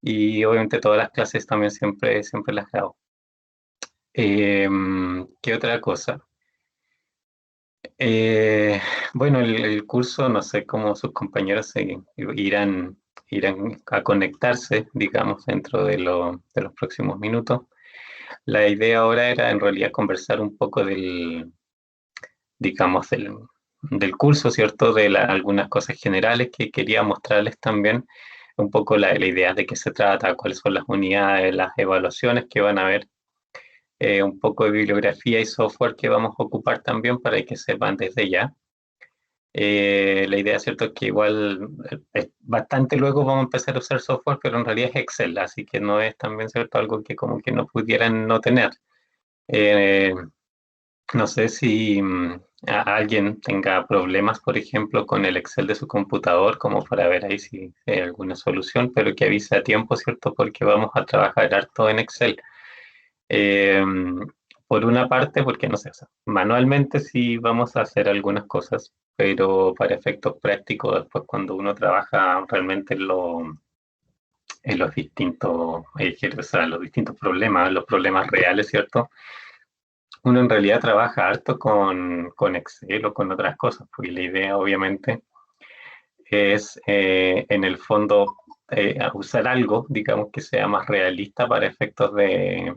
y obviamente todas las clases también siempre las grabo. ¿Qué otra cosa? Eh, bueno, el curso, no sé cómo sus compañeros irán a conectarse, digamos, dentro de los próximos minutos. La idea ahora era en realidad conversar un poco digamos, del curso, ¿cierto? Algunas cosas generales que quería mostrarles también, un poco la idea de qué se trata, cuáles son las unidades, las evaluaciones que van a ver, un poco de bibliografía y software que vamos a ocupar también para que sepan desde ya. La idea, ¿cierto?, es que igual bastante luego vamos a empezar a usar software, pero en realidad es Excel, así que no es también, ¿cierto?, algo que como que no pudieran no tener. Eh, no sé si alguien tenga problemas, por ejemplo, con el Excel de su computador, como para ver ahí si hay alguna solución, pero que avise a tiempo, ¿cierto?, porque vamos a trabajar harto en Excel. Eh, por una parte, porque no sé, o sea, manualmente sí vamos a hacer algunas cosas, pero para efectos prácticos, después cuando uno trabaja realmente en los distintos, o sea, los distintos problemas, los problemas reales, ¿cierto? Uno en realidad trabaja harto con Excel o con otras cosas, porque la idea obviamente es en el fondo usar algo, digamos, que sea más realista para efectos de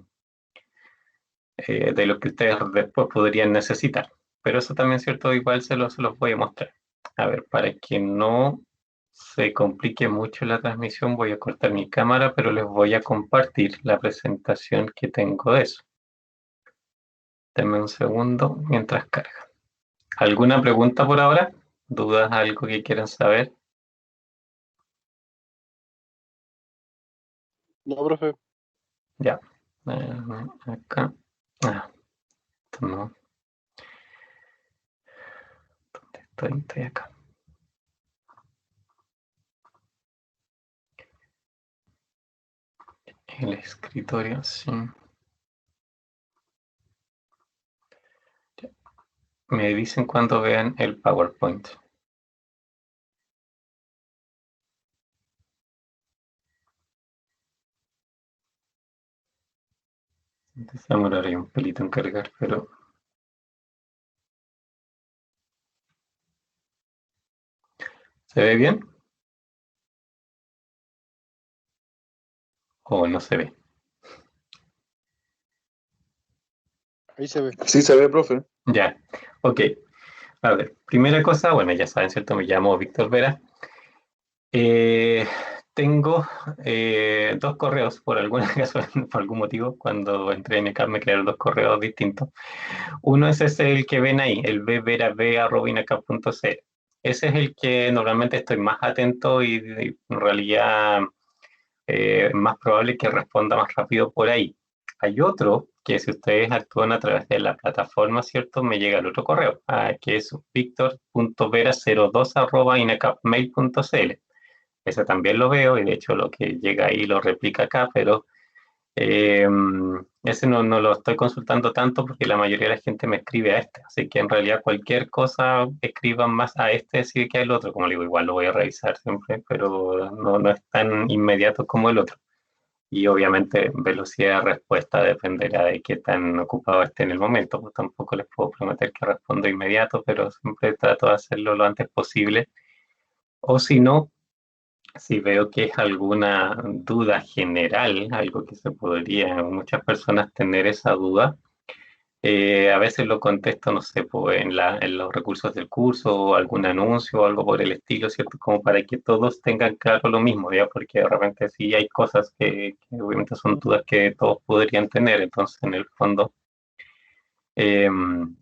lo que ustedes después podrían necesitar. Pero eso también, cierto, igual se los voy a mostrar. A ver, para que no se complique mucho la transmisión, voy a cortar mi cámara, pero les voy a compartir la presentación que tengo de eso. Denme un segundo mientras carga. ¿Alguna pregunta por ahora? ¿Dudas, algo que quieran saber? No, profe. Ya. Acá. Esto no. Estoy acá. El escritorio, sí. Me dicen cuando vean el PowerPoint. Se demoraría un pelito en cargar, pero... ¿Se ve bien? ¿O no se ve? Ahí se ve. Sí se ve, profe. Ya. Ok. A ver, primera cosa, bueno, ya saben, ¿cierto? Me llamo Víctor Vera. Eh, tengo dos correos, por alguna razón, por algún motivo, cuando entré en ECAP me crearon dos correos distintos. Uno es ese el que ven ahí, el bverav@inacap.cl. Ese es el que normalmente estoy más atento y en realidad más probable que responda más rápido por ahí. Hay otro que si ustedes actúan a través de la plataforma, ¿cierto? Me llega el otro correo, que es victor.vera02@inacapmail.cl. Ese también lo veo y de hecho lo que llega ahí lo replica acá, pero eh, ese no lo estoy consultando tanto porque la mayoría de la gente me escribe a este, así que en realidad cualquier cosa escriban más a este sí que al otro, como le digo, igual lo voy a revisar siempre, pero no es tan inmediato como el otro. Y obviamente velocidad de respuesta dependerá de qué tan ocupado esté en el momento, pues tampoco les puedo prometer que respondo inmediato, pero siempre trato de hacerlo lo antes posible. O si no, si veo que es alguna duda general, algo que se podría, muchas personas tener esa duda, a veces lo contesto, no sé, pues en los recursos del curso o algún anuncio o algo por el estilo, ¿cierto? Como para que todos tengan claro lo mismo, ¿ya? Porque de repente sí hay cosas que obviamente son dudas que todos podrían tener, entonces en el fondo, en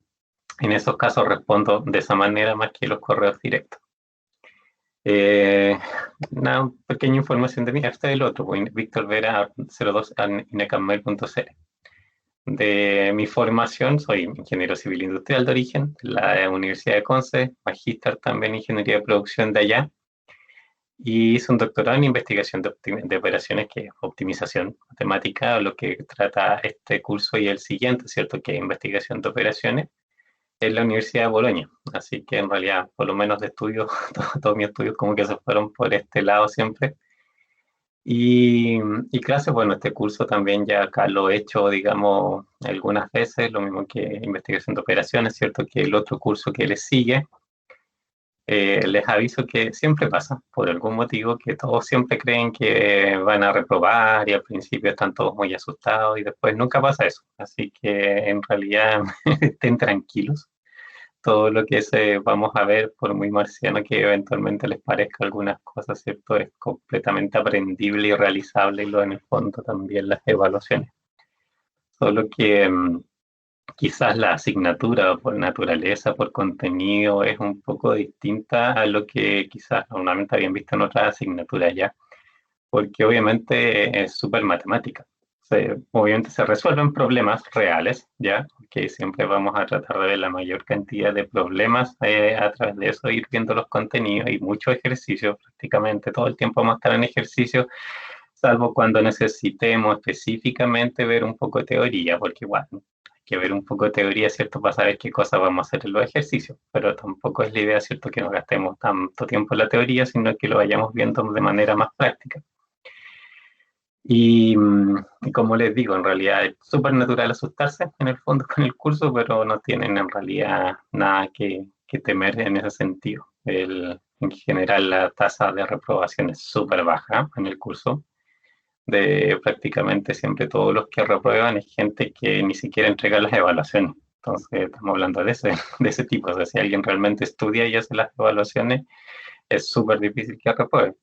esos casos respondo de esa manera más que los correos directos. Eh, una pequeña información de mí, este es el otro, pues, Víctor Vera 02 inacamail.cl. De mi formación, soy ingeniero civil industrial de origen, la Universidad de Conce, magíster también en ingeniería de producción de allá, y hice un doctorado en investigación de operaciones, que es optimización matemática, lo que trata este curso y el siguiente, ¿cierto? Que es investigación de operaciones, en la Universidad de Bolonia. Así que en realidad, por lo menos de estudio, todos mis estudios como que se fueron por este lado siempre. Y clases, bueno, este curso también ya acá lo he hecho, digamos, algunas veces, lo mismo que investigación de operaciones, ¿cierto? Que el otro curso que les sigue, les aviso que siempre pasa, por algún motivo, que todos siempre creen que van a reprobar y al principio están todos muy asustados y después nunca pasa eso. Así que en realidad estén tranquilos. Todo lo que vamos a ver, por muy marciano que eventualmente les parezca algunas cosas, ¿cierto? Es completamente aprendible y realizable y lo en el fondo también las evaluaciones. Solo que quizás la asignatura por naturaleza, por contenido, es un poco distinta a lo que quizás normalmente habían visto en otras asignaturas ya, porque obviamente es súper matemática. Obviamente se resuelven problemas reales, ¿ya? Que siempre vamos a tratar de ver la mayor cantidad de problemas a través de eso, ir viendo los contenidos y muchos ejercicios, prácticamente todo el tiempo vamos a estar en ejercicio, salvo cuando necesitemos específicamente ver un poco de teoría, porque igual hay que ver un poco de teoría, ¿cierto? Para saber qué cosas vamos a hacer en los ejercicios, pero tampoco es la idea, ¿cierto? Que nos gastemos tanto tiempo en la teoría, sino que lo vayamos viendo de manera más práctica. Y como les digo, en realidad es súper natural asustarse en el fondo con el curso, pero no tienen en realidad nada que temer en ese sentido. En general la tasa de reprobación es súper baja en el curso. De prácticamente siempre todos los que reprueban es gente que ni siquiera entrega las evaluaciones. Entonces estamos hablando de ese tipo. O sea, si alguien realmente estudia y hace las evaluaciones, es súper difícil que repruebe.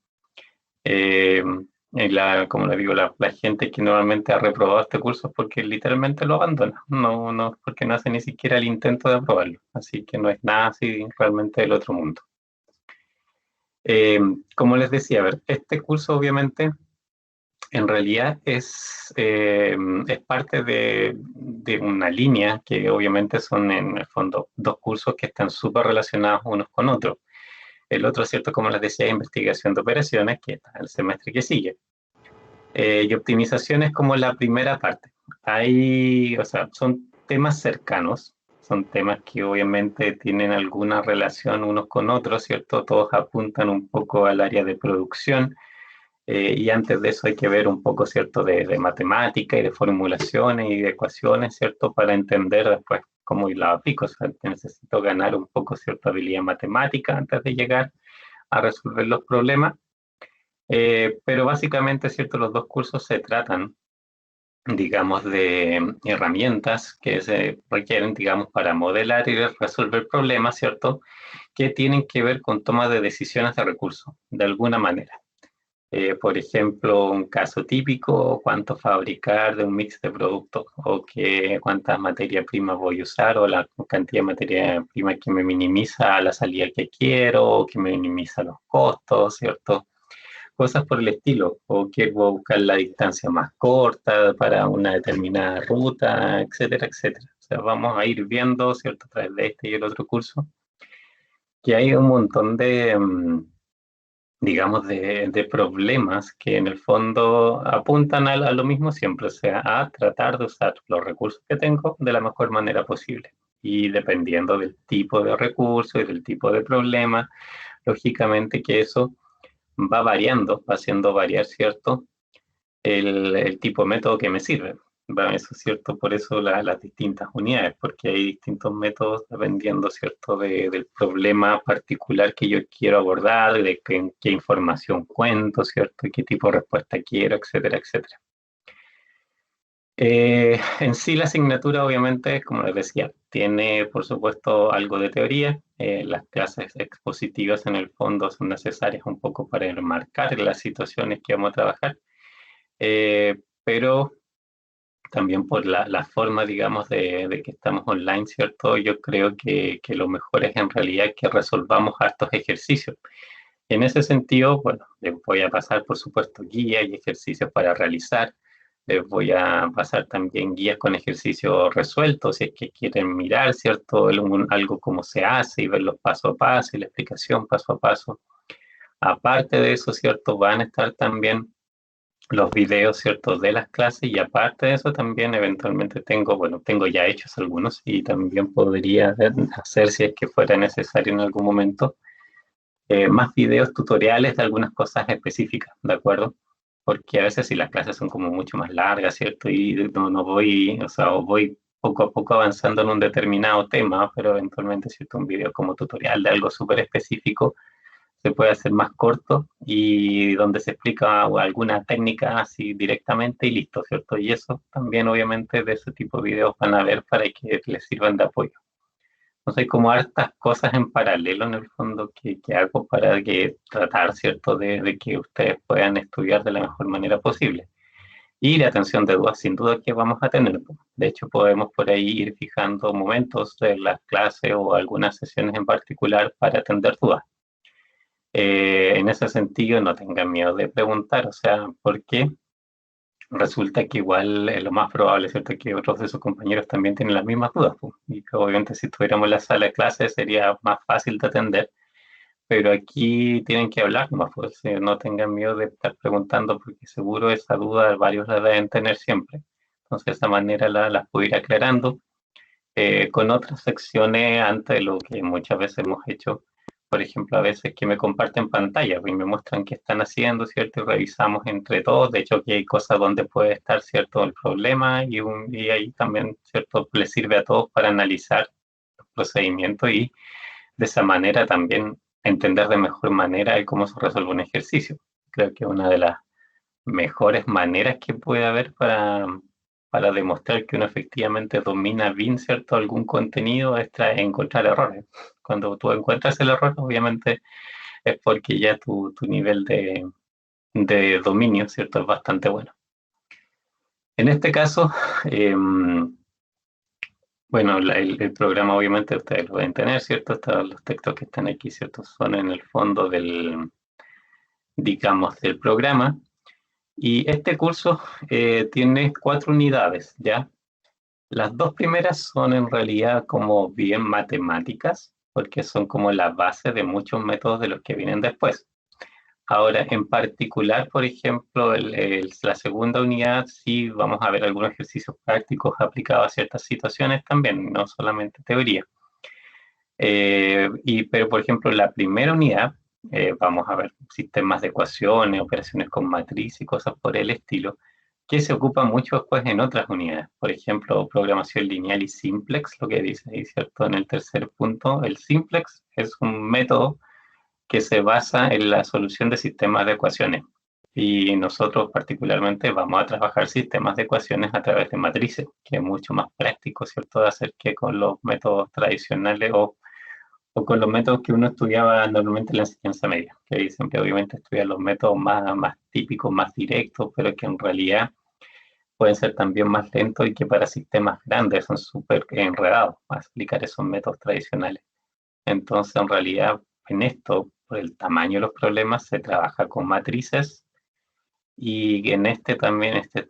Eh, como les digo, la gente que normalmente ha reprobado este curso es porque literalmente lo abandona, no porque no hace ni siquiera el intento de aprobarlo, así que no es nada así realmente del otro mundo. Eh, como les decía, a ver, este curso obviamente en realidad es parte de una línea que obviamente son en el fondo dos cursos que están súper relacionados unos con otros. El otro, cierto, como les decía, investigación de operaciones, que está el semestre que sigue. Y optimización es como la primera parte. O sea, son temas cercanos, son temas que obviamente tienen alguna relación unos con otros, ¿cierto? Todos apuntan un poco al área de producción, y antes de eso hay que ver un poco, ¿cierto?, de matemática y de formulaciones y de ecuaciones, ¿cierto?, para entender después cómo la aplico. O sea, necesito ganar un poco, cierta habilidad matemática antes de llegar a resolver los problemas. Pero básicamente, ¿cierto?, los dos cursos se tratan, digamos, de herramientas que se requieren, digamos, para modelar y resolver problemas, ¿cierto?, que tienen que ver con toma de decisiones de recursos, de alguna manera. Por ejemplo, un caso típico, cuánto fabricar de un mix de productos o cuántas materias primas voy a usar o la cantidad de materia prima que me minimiza la salida que quiero o que me minimiza los costos, ¿cierto? Cosas por el estilo, o quiero buscar la distancia más corta para una determinada ruta, etcétera, etcétera. O sea, vamos a ir viendo, ¿cierto? A través de este y el otro curso, que hay un montón digamos, de problemas que en el fondo apuntan a lo mismo siempre, o sea, a tratar de usar los recursos que tengo de la mejor manera posible. Y dependiendo del tipo de recurso y del tipo de problema, lógicamente que eso va variando, va haciendo variar, ¿cierto? El tipo de método que me sirve. Bueno, eso es cierto, por eso las distintas unidades, porque hay distintos métodos dependiendo, ¿cierto?, del problema particular que yo quiero abordar, de qué información cuento, ¿cierto?, y qué tipo de respuesta quiero, etcétera, etcétera. En sí la asignatura obviamente, como les decía, tiene por supuesto algo de teoría. Las clases expositivas en el fondo son necesarias un poco para enmarcar las situaciones que vamos a trabajar, pero también por la forma, digamos, de que estamos online, ¿cierto? Yo creo que lo mejor es en realidad que resolvamos hartos ejercicios. En ese sentido, bueno, les voy a pasar, por supuesto, guías y ejercicios para realizar. Les voy a pasar también guías con ejercicios resueltos, si es que quieren mirar, ¿cierto? Algo como se hace y verlos paso a paso y la explicación paso a paso. Aparte de eso, ¿cierto? Van a estar también los videos, ¿cierto?, de las clases y aparte de eso también eventualmente tengo ya hechos algunos y también podría hacer si es que fuera necesario en algún momento más videos tutoriales de algunas cosas específicas, ¿de acuerdo? porque a veces si las clases son como mucho más largas, ¿cierto? Y no voy, o sea, voy poco a poco avanzando en un determinado tema, pero eventualmente, ¿cierto? Un video como tutorial de algo súper específico se puede hacer más corto y donde se explica alguna técnica así directamente y listo, ¿cierto? Y eso también obviamente de ese tipo de videos van a ver para que les sirvan de apoyo. Entonces hay como hartas cosas en paralelo en el fondo que hago para que tratar, ¿cierto?, de que ustedes puedan estudiar de la mejor manera posible. Y la atención de dudas, sin duda que vamos a tener. De hecho, podemos por ahí ir fijando momentos de las clases o algunas sesiones en particular para atender dudas. En ese sentido, no tengan miedo de preguntar, o sea, ¿por qué? Resulta que igual es lo más probable, ¿cierto?, que otros de sus compañeros también tienen las mismas dudas, pues. Y que obviamente si estuviéramos en la sala de clases sería más fácil de atender, pero aquí tienen que hablar más, pues, no tengan miedo de estar preguntando porque seguro esa duda varios la deben tener siempre. Entonces de esa manera las puedo ir aclarando con otras secciones antes de lo que muchas veces hemos hecho. Por ejemplo, a veces que me comparten pantalla y me muestran qué están haciendo, ¿cierto? Y revisamos entre todos. De hecho, aquí hay cosas donde puede estar, ¿cierto?, el problema y ahí también, ¿cierto?, les sirve a todos para analizar los procedimientos y de esa manera también entender de mejor manera el cómo se resuelve un ejercicio. Creo que una de las mejores maneras que puede haber para demostrar que uno efectivamente domina bien, ¿cierto?, algún contenido es encontrar errores. Cuando tú encuentras el error, obviamente es porque ya tu nivel de dominio, ¿cierto?, es bastante bueno. En este caso, bueno, el programa obviamente ustedes lo deben tener, ¿cierto? Los textos que están aquí, ¿cierto?, son en el fondo digamos, del programa. Y este curso tiene 4 unidades, ¿ya? Las dos primeras son en realidad como bien matemáticas, porque son como la base de muchos métodos de los que vienen después. Ahora, en particular, por ejemplo, la segunda unidad sí vamos a ver algunos ejercicios prácticos aplicados a ciertas situaciones también, no solamente teoría. Pero, por ejemplo, la primera unidad, vamos a ver sistemas de ecuaciones, operaciones con matriz y cosas por el estilo, que se ocupa mucho después en otras unidades. Por ejemplo, programación lineal y simplex, lo que dice ahí, ¿cierto? En el tercer punto, el simplex es un método que se basa en la solución de sistemas de ecuaciones. Y nosotros particularmente vamos a trabajar sistemas de ecuaciones a través de matrices, que es mucho más práctico, ¿cierto?, de hacer que con los métodos tradicionales o con los métodos que uno estudiaba normalmente en la enseñanza media, que ahí siempre obviamente estudian los métodos más típicos, más directos, pero que en realidad pueden ser también más lentos y que para sistemas grandes son súper enredados a explicar esos métodos tradicionales. Entonces, en realidad, en esto, por el tamaño de los problemas, se trabaja con matrices y en estos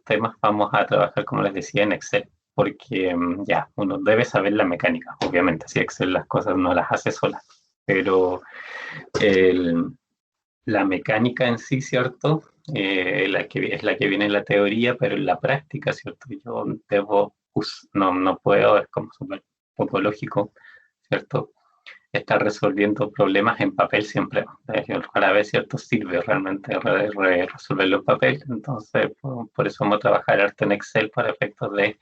temas vamos a trabajar, como les decía, en Excel, porque ya, uno debe saber la mecánica, obviamente, si Excel las cosas no las hace solas, pero el, la mecánica en sí, ¿cierto? Es la que viene en la teoría, pero en la práctica, ¿cierto? Yo no puedo, es como súper poco lógico, ¿cierto?, estar resolviendo problemas en papel siempre. Rara vez, ¿cierto?, sirve realmente resolverlo en papel. Entonces, por eso vamos a trabajar harto en Excel para efectos de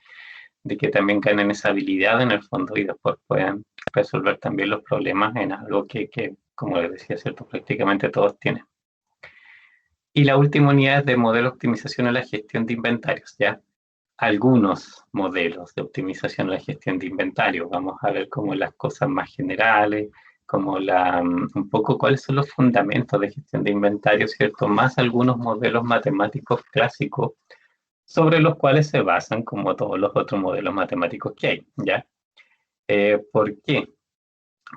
que también ganen esa habilidad en el fondo y después puedan resolver también los problemas en algo que como les decía, ¿cierto?, prácticamente todos tienen. Y la última unidad es de modelo de optimización a la gestión de inventarios, ¿ya? Algunos modelos de optimización a la gestión de inventarios. Vamos a ver como las cosas más generales, como un poco cuáles son los fundamentos de gestión de inventarios, ¿cierto? Más algunos modelos matemáticos clásicos sobre los cuales se basan como todos los otros modelos matemáticos que hay, ¿ya? ¿Por qué?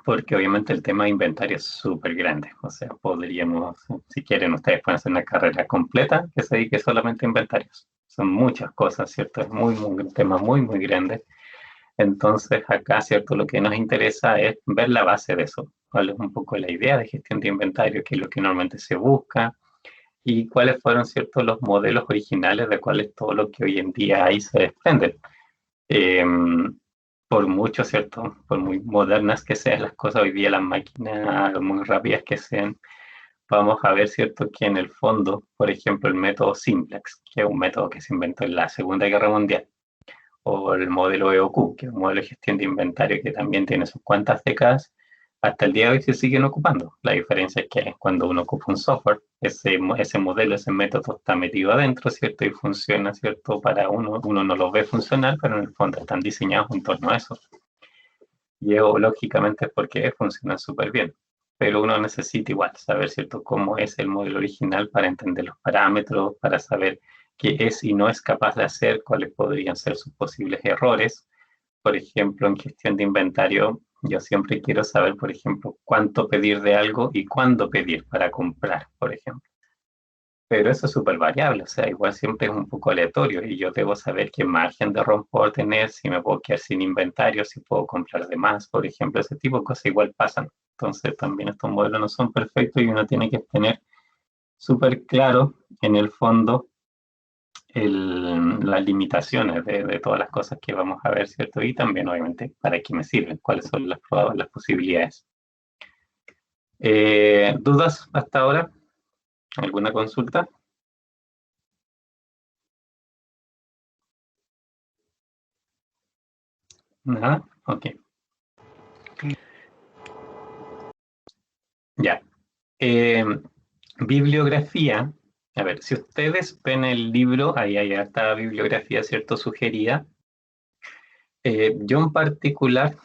Porque obviamente el tema de inventario es súper grande. O sea, podríamos, si quieren, ustedes pueden hacer una carrera completa que se dedique solamente a inventarios. Son muchas cosas, ¿cierto? Es un tema muy grande. Entonces, acá, ¿cierto?, lo que nos interesa es ver la base de eso. ¿Cuál es un poco la idea de gestión de inventario? ¿Qué es lo que normalmente se busca? Y cuáles fueron, ¿cierto?, los modelos originales de cuáles todo lo que hoy en día ahí se desprende. Eh, por mucho, ¿cierto?, por muy modernas que sean las cosas hoy día, las máquinas muy rápidas que sean, vamos a ver, ¿cierto?, que en el fondo, por ejemplo, el método Simplex, que es un método que se inventó en la Segunda Guerra Mundial, o el modelo EOQ, que es un modelo de gestión de inventario que también tiene sus cuantas décadas, hasta el día de hoy se siguen ocupando. La diferencia es que cuando uno ocupa un software, ese modelo, ese método está metido adentro, ¿cierto? Y funciona, ¿cierto? Para uno no lo ve funcionar, pero en el fondo están diseñados en torno a eso. Y lógicamente es porque funcionan súper bien. Pero uno necesita igual saber, ¿cierto?, cómo es el modelo original para entender los parámetros, para saber qué es y no es capaz de hacer, cuáles podrían ser sus posibles errores. Por ejemplo, en gestión de inventario, yo siempre quiero saber, por ejemplo, cuánto pedir de algo y cuándo pedir para comprar, por ejemplo. Pero eso es súper variable, o sea, igual siempre es un poco aleatorio y yo debo saber qué margen de ROM puedo tener, si me puedo quedar sin inventario, si puedo comprar de más, por ejemplo, ese tipo de cosas igual pasan. Entonces también estos modelos no son perfectos y uno tiene que tener súper claro en el fondo las limitaciones de todas las cosas que vamos a ver, ¿cierto? Y también, obviamente, para qué me sirven, cuáles son las posibilidades. ¿Dudas hasta ahora? ¿Alguna consulta? ¿Nada? Ok. Ya. Bibliografía. A ver, si ustedes ven el libro, ahí hay harta bibliografía, ¿cierto? Sugerida. Yo en particular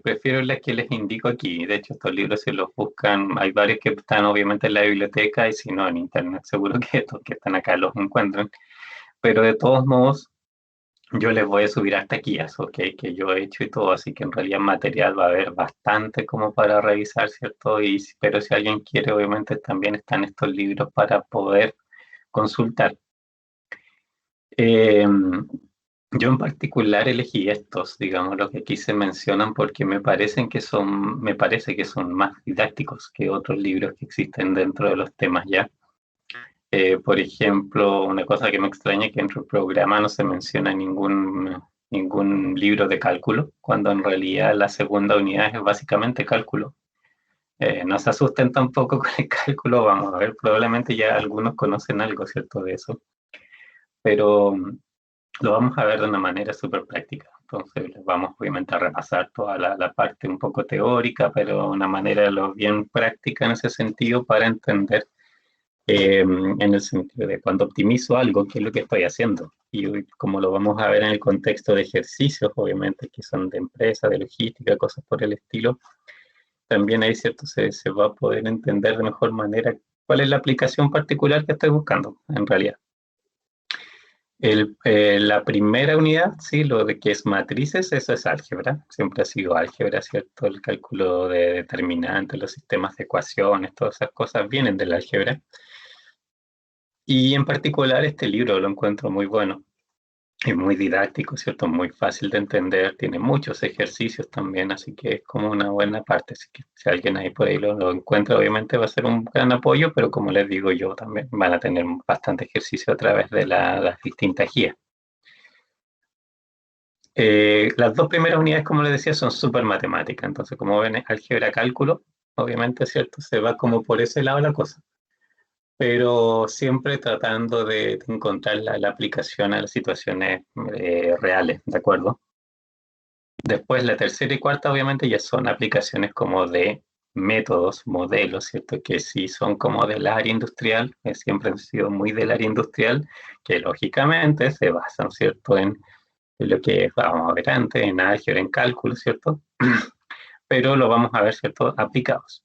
prefiero las que les indico aquí. De hecho, estos libros se los buscan, hay varios que están obviamente en la biblioteca y si no en internet, seguro que estos que están acá los encuentran. Pero de todos modos, yo les voy a subir hasta guías, ¿ok? Que yo he hecho y todo, así que en realidad material va a haber bastante como para revisar, ¿cierto? Pero si alguien quiere, obviamente también están estos libros para poder consultar. Yo en particular elegí estos, digamos, los que aquí se mencionan porque me parece que son más didácticos que otros libros que existen dentro de los temas ya. Por ejemplo, una cosa que me extraña es que dentro del programa no se menciona ningún libro de cálculo, cuando en realidad la segunda unidad es básicamente cálculo. No se asusten tampoco con el cálculo, vamos a ver, probablemente ya algunos conocen algo, ¿cierto?, de eso, pero lo vamos a ver de una manera súper práctica. Entonces, les vamos obviamente a repasar toda la parte un poco teórica, pero de una manera bien práctica en ese sentido para entender en el sentido de cuando optimizo algo, qué es lo que estoy haciendo. Y como lo vamos a ver en el contexto de ejercicios, obviamente, que son de empresa, de logística, cosas por el estilo, también ahí, ¿cierto? Se va a poder entender de mejor manera cuál es la aplicación particular que estoy buscando, en realidad. La primera unidad, sí, lo de que es matrices, eso es álgebra, siempre ha sido álgebra, ¿cierto? El cálculo de determinantes, los sistemas de ecuaciones, todas esas cosas vienen del álgebra. Y en particular este libro lo encuentro muy bueno, es muy didáctico, ¿cierto? Muy fácil de entender, tiene muchos ejercicios también, así que es como una buena parte. Así que si alguien ahí por ahí lo encuentra, obviamente va a ser un gran apoyo, pero como les digo yo, también van a tener bastante ejercicio a través de las distintas guías. Las dos primeras unidades, como les decía, son súper matemáticas, entonces como ven, álgebra, cálculo, obviamente, ¿cierto? Se va como por ese lado la cosa, pero siempre tratando de encontrar la aplicación a las situaciones reales, ¿de acuerdo? Después la tercera y cuarta obviamente ya son aplicaciones como de métodos, modelos, ¿cierto? Que sí son como del área industrial, que siempre han sido muy del área industrial, que lógicamente se basan, ¿cierto? En lo que vamos a ver antes, en álgebra, en cálculo, ¿cierto? Pero lo vamos a ver, ¿cierto? Aplicados.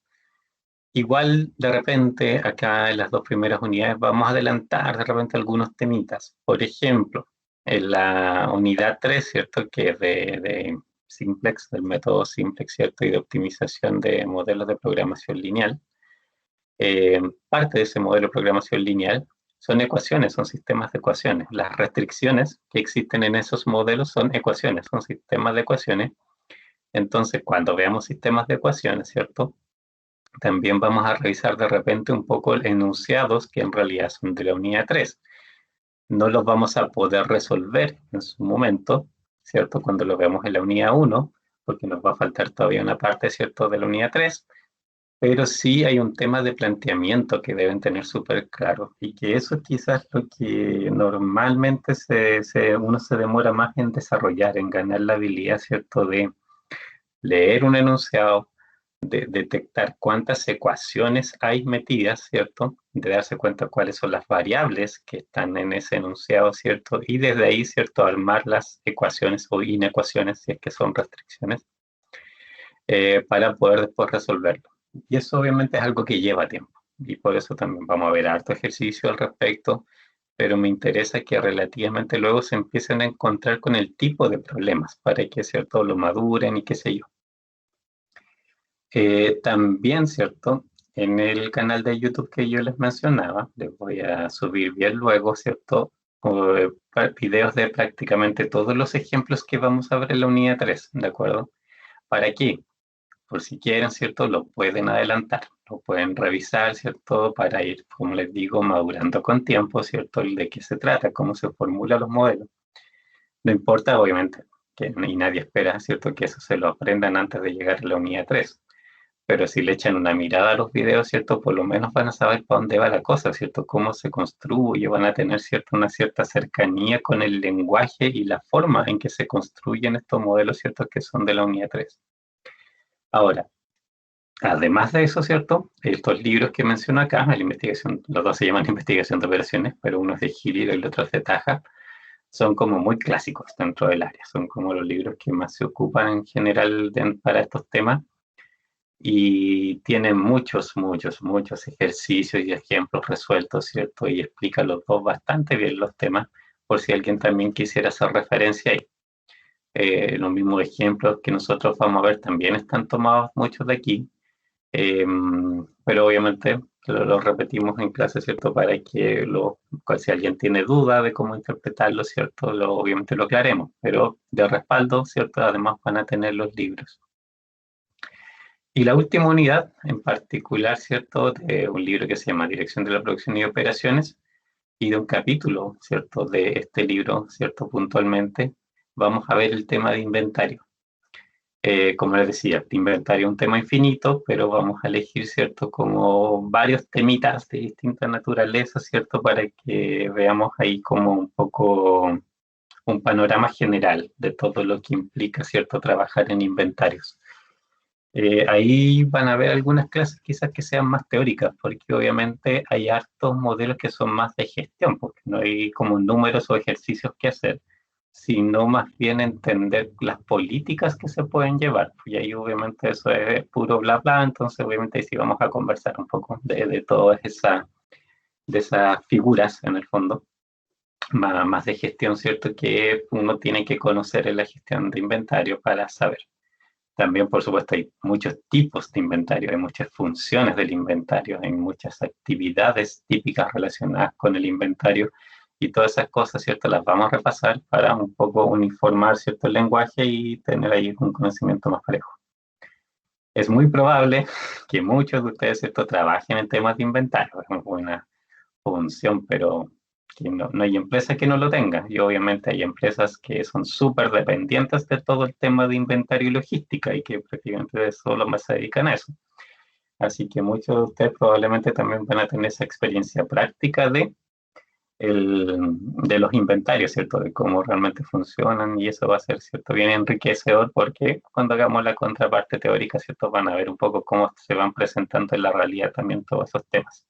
Igual, de repente, acá en las dos primeras unidades vamos a adelantar de repente algunos temitas. Por ejemplo, en la unidad 3, ¿cierto? Que es de Simplex, del método Simplex, ¿cierto? Y de optimización de modelos de programación lineal. Parte de ese modelo de programación lineal son ecuaciones, son sistemas de ecuaciones. Las restricciones que existen en esos modelos son ecuaciones, son sistemas de ecuaciones. Entonces, cuando veamos sistemas de ecuaciones, ¿cierto? También vamos a revisar de repente un poco enunciados que en realidad son de la unidad 3. No los vamos a poder resolver en su momento, ¿cierto? Cuando lo veamos en la unidad 1, porque nos va a faltar todavía una parte, ¿cierto?, de la unidad 3, pero sí hay un tema de planteamiento que deben tener súper claro y que eso es quizás lo que normalmente uno se demora más en desarrollar, en ganar la habilidad, ¿cierto?, de leer un enunciado, de detectar cuántas ecuaciones hay metidas, ¿cierto? De darse cuenta cuáles son las variables que están en ese enunciado, ¿cierto? Y desde ahí, ¿cierto? Armar las ecuaciones o inecuaciones, si es que son restricciones, para poder después resolverlo. Y eso obviamente es algo que lleva tiempo. Y por eso también vamos a ver harto ejercicio al respecto, pero me interesa que relativamente luego se empiecen a encontrar con el tipo de problemas para que, ¿cierto?, lo maduren y qué sé yo. También, ¿cierto? En el canal de YouTube que yo les mencionaba, les voy a subir bien luego, ¿cierto? Videos de prácticamente todos los ejemplos que vamos a ver en la unidad 3, ¿de acuerdo? ¿Para qué? Por si quieren, ¿cierto? Lo pueden adelantar, lo pueden revisar, ¿cierto? Para ir, como les digo, madurando con tiempo, ¿cierto? El de qué se trata, cómo se formulan los modelos. No importa, obviamente, y nadie espera, ¿cierto? Que eso se lo aprendan antes de llegar a la unidad 3, pero si le echan una mirada a los videos, ¿cierto? Por lo menos van a saber para dónde va la cosa, ¿cierto? Cómo se construye, van a tener, ¿cierto? Una cierta cercanía con el lenguaje y la forma en que se construyen estos modelos, ¿cierto? Que son de la unidad 3. Ahora, además de eso, ¿cierto? Estos libros que menciono acá, la investigación, los dos se llaman investigación de operaciones, pero uno es de Gili y el otro es de Taja, son como muy clásicos dentro del área, son como los libros que más se ocupan en general para estos temas y tiene muchos ejercicios y ejemplos resueltos, ¿cierto? Y explica los dos bastante bien los temas, por si alguien también quisiera hacer referencia ahí. Los mismos ejemplos que nosotros vamos a ver también están tomados muchos de aquí, eh, pero obviamente lo repetimos en clase, ¿cierto? Para que si alguien tiene duda de cómo interpretarlo, ¿cierto? Obviamente lo aclaremos, pero de respaldo, ¿cierto? Además van a tener los libros. Y la última unidad, en particular, ¿cierto?, de un libro que se llama Dirección de la Producción y Operaciones, y de un capítulo, ¿cierto?, de este libro, ¿cierto?, puntualmente, vamos a ver el tema de inventario. Como les decía, inventario es un tema infinito, pero vamos a elegir, ¿cierto?, como varios temitas de distinta naturaleza, ¿cierto?, para que veamos ahí como un poco un panorama general de todo lo que implica, ¿cierto?, trabajar en inventarios. Ahí van a haber algunas clases quizás que sean más teóricas, porque obviamente hay hartos modelos que son más de gestión, porque no hay como números o ejercicios que hacer, sino más bien entender las políticas que se pueden llevar. Y ahí obviamente eso es puro bla bla, entonces obviamente ahí sí vamos a conversar un poco de todas de esas figuras en el fondo, más de gestión, ¿cierto? Que uno tiene que conocer en la gestión de inventario para saber. También, por supuesto, hay muchos tipos de inventario, hay muchas funciones del inventario, hay muchas actividades típicas relacionadas con el inventario y todas esas cosas, ¿cierto? Las vamos a repasar para un poco uniformar, ¿cierto?, el lenguaje y tener ahí un conocimiento más parejo. Es muy probable que muchos de ustedes, ¿cierto?, trabajen en temas de inventario, es una buena función, pero que no hay empresa que no lo tenga. Y obviamente hay empresas que son súper dependientes de todo el tema de inventario y logística y que prácticamente solo más se dedican a eso. Así que muchos de ustedes probablemente también van a tener esa experiencia práctica de los inventarios, ¿cierto? De cómo realmente funcionan y eso va a ser, ¿cierto?, bien enriquecedor porque cuando hagamos la contraparte teórica, ¿cierto?, van a ver un poco cómo se van presentando en la realidad también todos esos temas.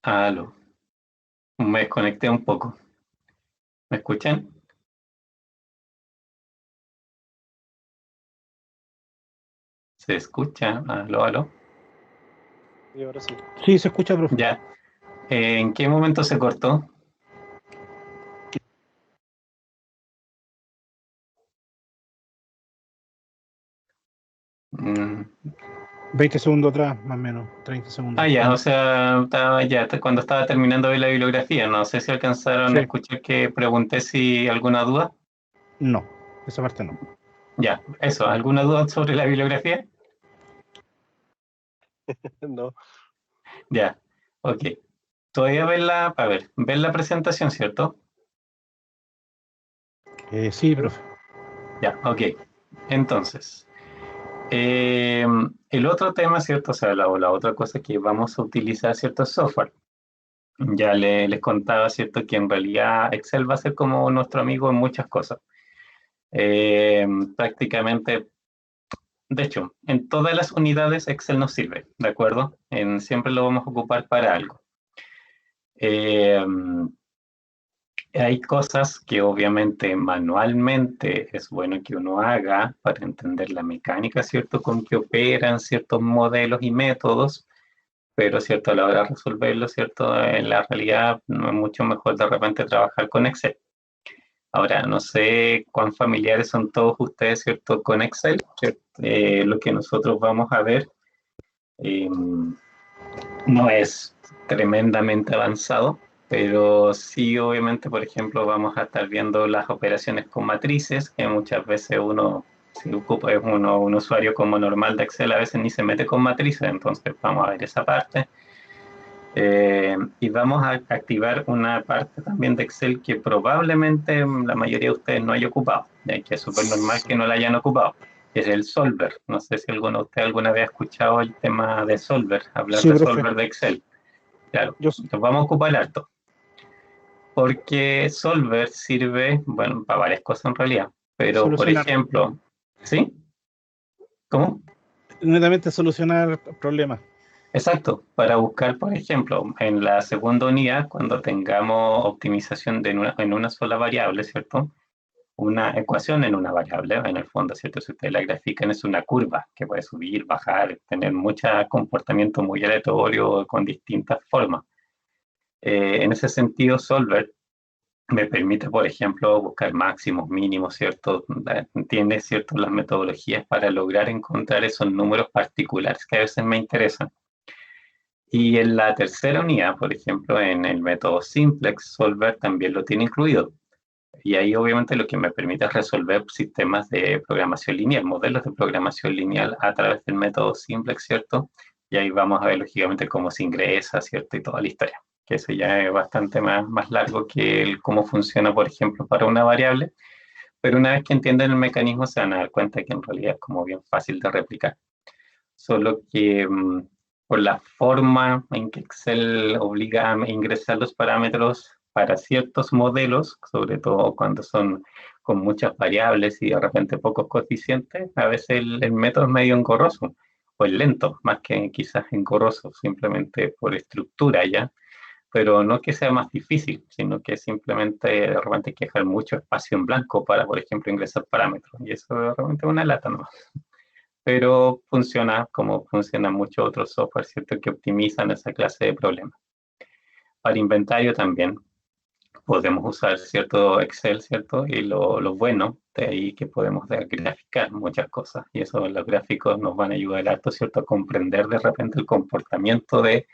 Aló, me desconecté un poco. ¿Me escuchan? ¿Se escucha? Aló, aló. Y ahora sí. Sí, se escucha, profe. Ya. ¿En qué momento se cortó? Mm, 20 segundos atrás, más o menos, 30 segundos. ya, o sea, estaba ya cuando estaba terminando de ver la bibliografía. No sé si alcanzaron a Sí, escuchar que pregunté si alguna duda. no, esa parte no. Ya, eso, ¿alguna duda sobre la bibliografía? No, Ya, ok. Todavía ver la presentación, ¿cierto? Sí, profe. Ya, ok. Entonces, eh, el otro tema, ¿cierto? O sea, la otra cosa que vamos a utilizar cierto software. Ya les contaba, ¿cierto? Que en realidad Excel va a ser como nuestro amigo en muchas cosas. Eh, prácticamente, de hecho, en todas las unidades Excel nos sirve, ¿de acuerdo? Siempre lo vamos a ocupar para algo. Eh, Hay cosas que obviamente manualmente es bueno que uno haga para entender la mecánica, ¿cierto? Con que operan ciertos modelos y métodos, pero, ¿cierto? A la hora de resolverlo, ¿cierto? En la realidad no es mucho mejor de repente trabajar con Excel. Ahora, no sé cuán familiares son todos ustedes, ¿cierto? Con Excel, ¿cierto? Lo que nosotros vamos a ver eh, no es tremendamente avanzado, pero sí, obviamente, por ejemplo, vamos a estar viendo las operaciones con matrices, que muchas veces uno, si ocupa es uno, un usuario como normal de Excel, a veces ni se mete con matrices, entonces vamos a ver esa parte. Y vamos a activar una parte también de Excel que probablemente la mayoría de ustedes no haya ocupado, que es súper normal que no la hayan ocupado, que es el Solver. No sé si alguno de ustedes alguna vez ha escuchado el tema de Solver, hablar Sí, de profe. Solver de Excel. Claro, Yo, nos vamos a ocupar harto, porque Solver sirve, bueno, para varias cosas en realidad, pero por solucionar, ejemplo, ¿sí? ¿Cómo? netamente solucionar problemas. Exacto, para buscar, por ejemplo, en la segunda unidad, cuando tengamos optimización en una sola variable, ¿cierto? Una ecuación en una variable, en el fondo, ¿cierto? Si ustedes la grafican, es una curva que puede subir, bajar, tener mucho comportamiento muy aleatorio con distintas formas. En ese sentido, Solver me permite, por ejemplo, buscar máximos, mínimos, ¿cierto? Tiene, ¿cierto? Las metodologías para lograr encontrar esos números particulares que a veces me interesan. Y en la tercera unidad, por ejemplo, en el método Simplex, Solver también lo tiene incluido. Y ahí obviamente lo que me permite es resolver sistemas de programación lineal, modelos de programación lineal a través del método Simplex, ¿cierto? Y ahí vamos a ver lógicamente cómo se ingresa, ¿cierto? Y toda la historia, que eso ya es bastante más largo que cómo funciona, por ejemplo, para una variable. Pero una vez que entienden el mecanismo se van a dar cuenta que en realidad es como bien fácil de replicar. Solo que por la forma en que Excel obliga a ingresar los parámetros para ciertos modelos, sobre todo cuando son con muchas variables y de repente pocos coeficientes, a veces el método es medio engorroso o es lento, más que quizás engorroso, simplemente por estructura ya, pero no que sea más difícil, sino que simplemente de repente hay que dejar mucho espacio en blanco para, por ejemplo, ingresar parámetros, y eso de repente es una lata, ¿no? Pero funciona como funcionan muchos otros software, ¿cierto? Que optimizan esa clase de problemas. Para inventario también podemos usar cierto Excel, ¿cierto? Y lo bueno de ahí que podemos graficar muchas cosas. Y eso los gráficos nos van a ayudar harto, ¿cierto? A comprender de repente el comportamiento de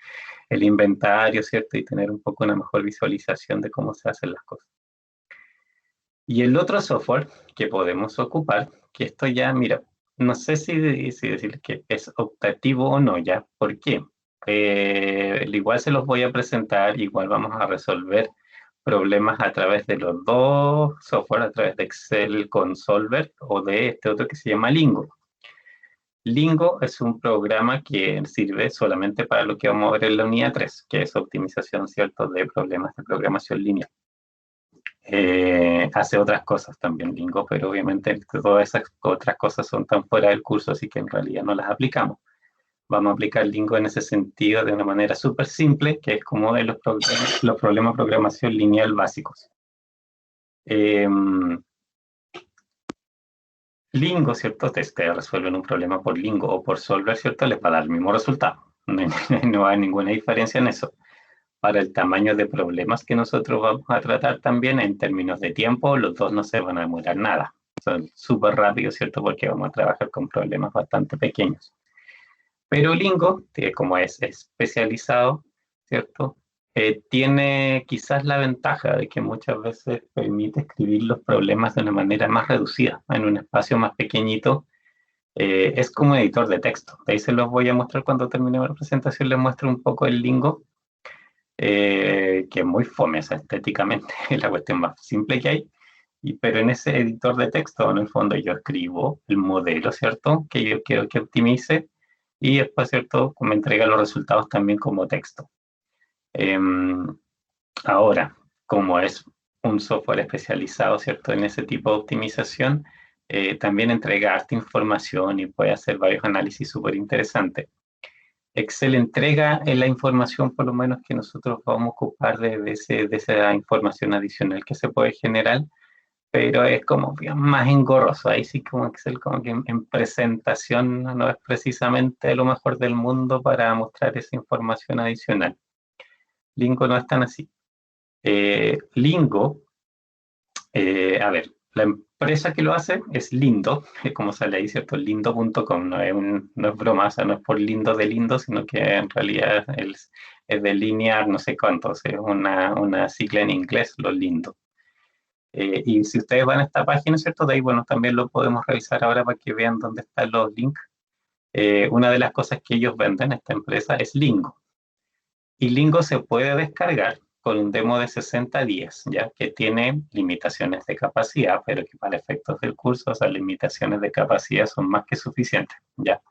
el inventario, ¿cierto? Y tener un poco una mejor visualización de cómo se hacen las cosas. Y el otro software que podemos ocupar, que esto ya, mira, no sé si decir que es optativo o no, ya. ¿Por qué? Igual se los voy a presentar, igual vamos a resolver problemas a través de los dos software, a través de Excel con Solver o de este otro que se llama Lingo. Lingo es un programa que sirve solamente para lo que vamos a ver en la unidad 3, que es optimización, ¿cierto?, de problemas de programación lineal. Hace otras cosas también Lingo, pero obviamente todas esas otras cosas son tan fuera del curso, así que en realidad no las aplicamos. Vamos a aplicar Lingo en ese sentido de una manera súper simple, que es como en los problemas de programación lineal básicos. Lingo, ¿cierto? Ustedes resuelven un problema por Lingo o por Solver, ¿cierto? Les va a dar el mismo resultado. No hay ninguna diferencia en eso. Para el tamaño de problemas que nosotros vamos a tratar también, en términos de tiempo, los dos no se van a demorar nada. Son súper rápidos, ¿cierto? Porque vamos a trabajar con problemas bastante pequeños. Pero Lingo, como es especializado, ¿cierto? Tiene quizás la ventaja de que muchas veces permite escribir los problemas de una manera más reducida, en un espacio más pequeñito. Es como un editor de texto. De ahí se los voy a mostrar cuando termine la presentación, les muestro un poco el Lingo, que es muy fome, o sea, estéticamente es la cuestión más simple que hay. Pero en ese editor de texto, en el fondo, yo escribo el modelo, ¿cierto? Que yo quiero que optimice, y después, ¿cierto?, me entrega los resultados también como texto. Ahora, como es un software especializado, ¿cierto?, en ese tipo de optimización, también entrega esta información y puede hacer varios análisis súper interesantes. Excel entrega la información, por lo menos, que nosotros vamos a ocupar de esa información adicional que se puede generar, pero es como bien más engorroso. Ahí sí, como Excel, como que en presentación no es precisamente lo mejor del mundo para mostrar esa información adicional. Lingo no es tan así. Lingo, a ver, la empresa que lo hace es Lindo, como sale ahí, ¿cierto? Lindo.com, no es broma, o sea, no es por lindo de lindo, sino que en realidad es de linear no sé cuánto, o sea, es una sigla en inglés, lo lindo. Y si ustedes van a esta página, ¿cierto? De ahí, bueno, también lo podemos revisar ahora para que vean dónde están los links. Una de las cosas que ellos venden, esta empresa, es Lingo. Y Lingo se puede descargar con un demo de 60 días, ya que tiene limitaciones de capacidad, pero que para efectos del curso, esas limitaciones de capacidad son más que suficientes, ya.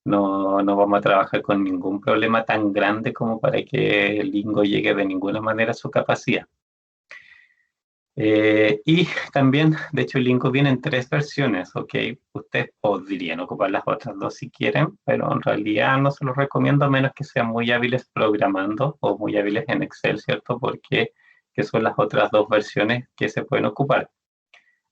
No vamos a trabajar con ningún problema tan grande como para que Lingo llegue de ninguna manera a su capacidad. Y también, de hecho, el Lingo viene en 3 versiones, ¿ok? Ustedes podrían ocupar las otras 2 si quieren, pero en realidad no se los recomiendo a menos que sean muy hábiles programando o muy hábiles en Excel, ¿cierto? Porque que son las otras 2 versiones que se pueden ocupar.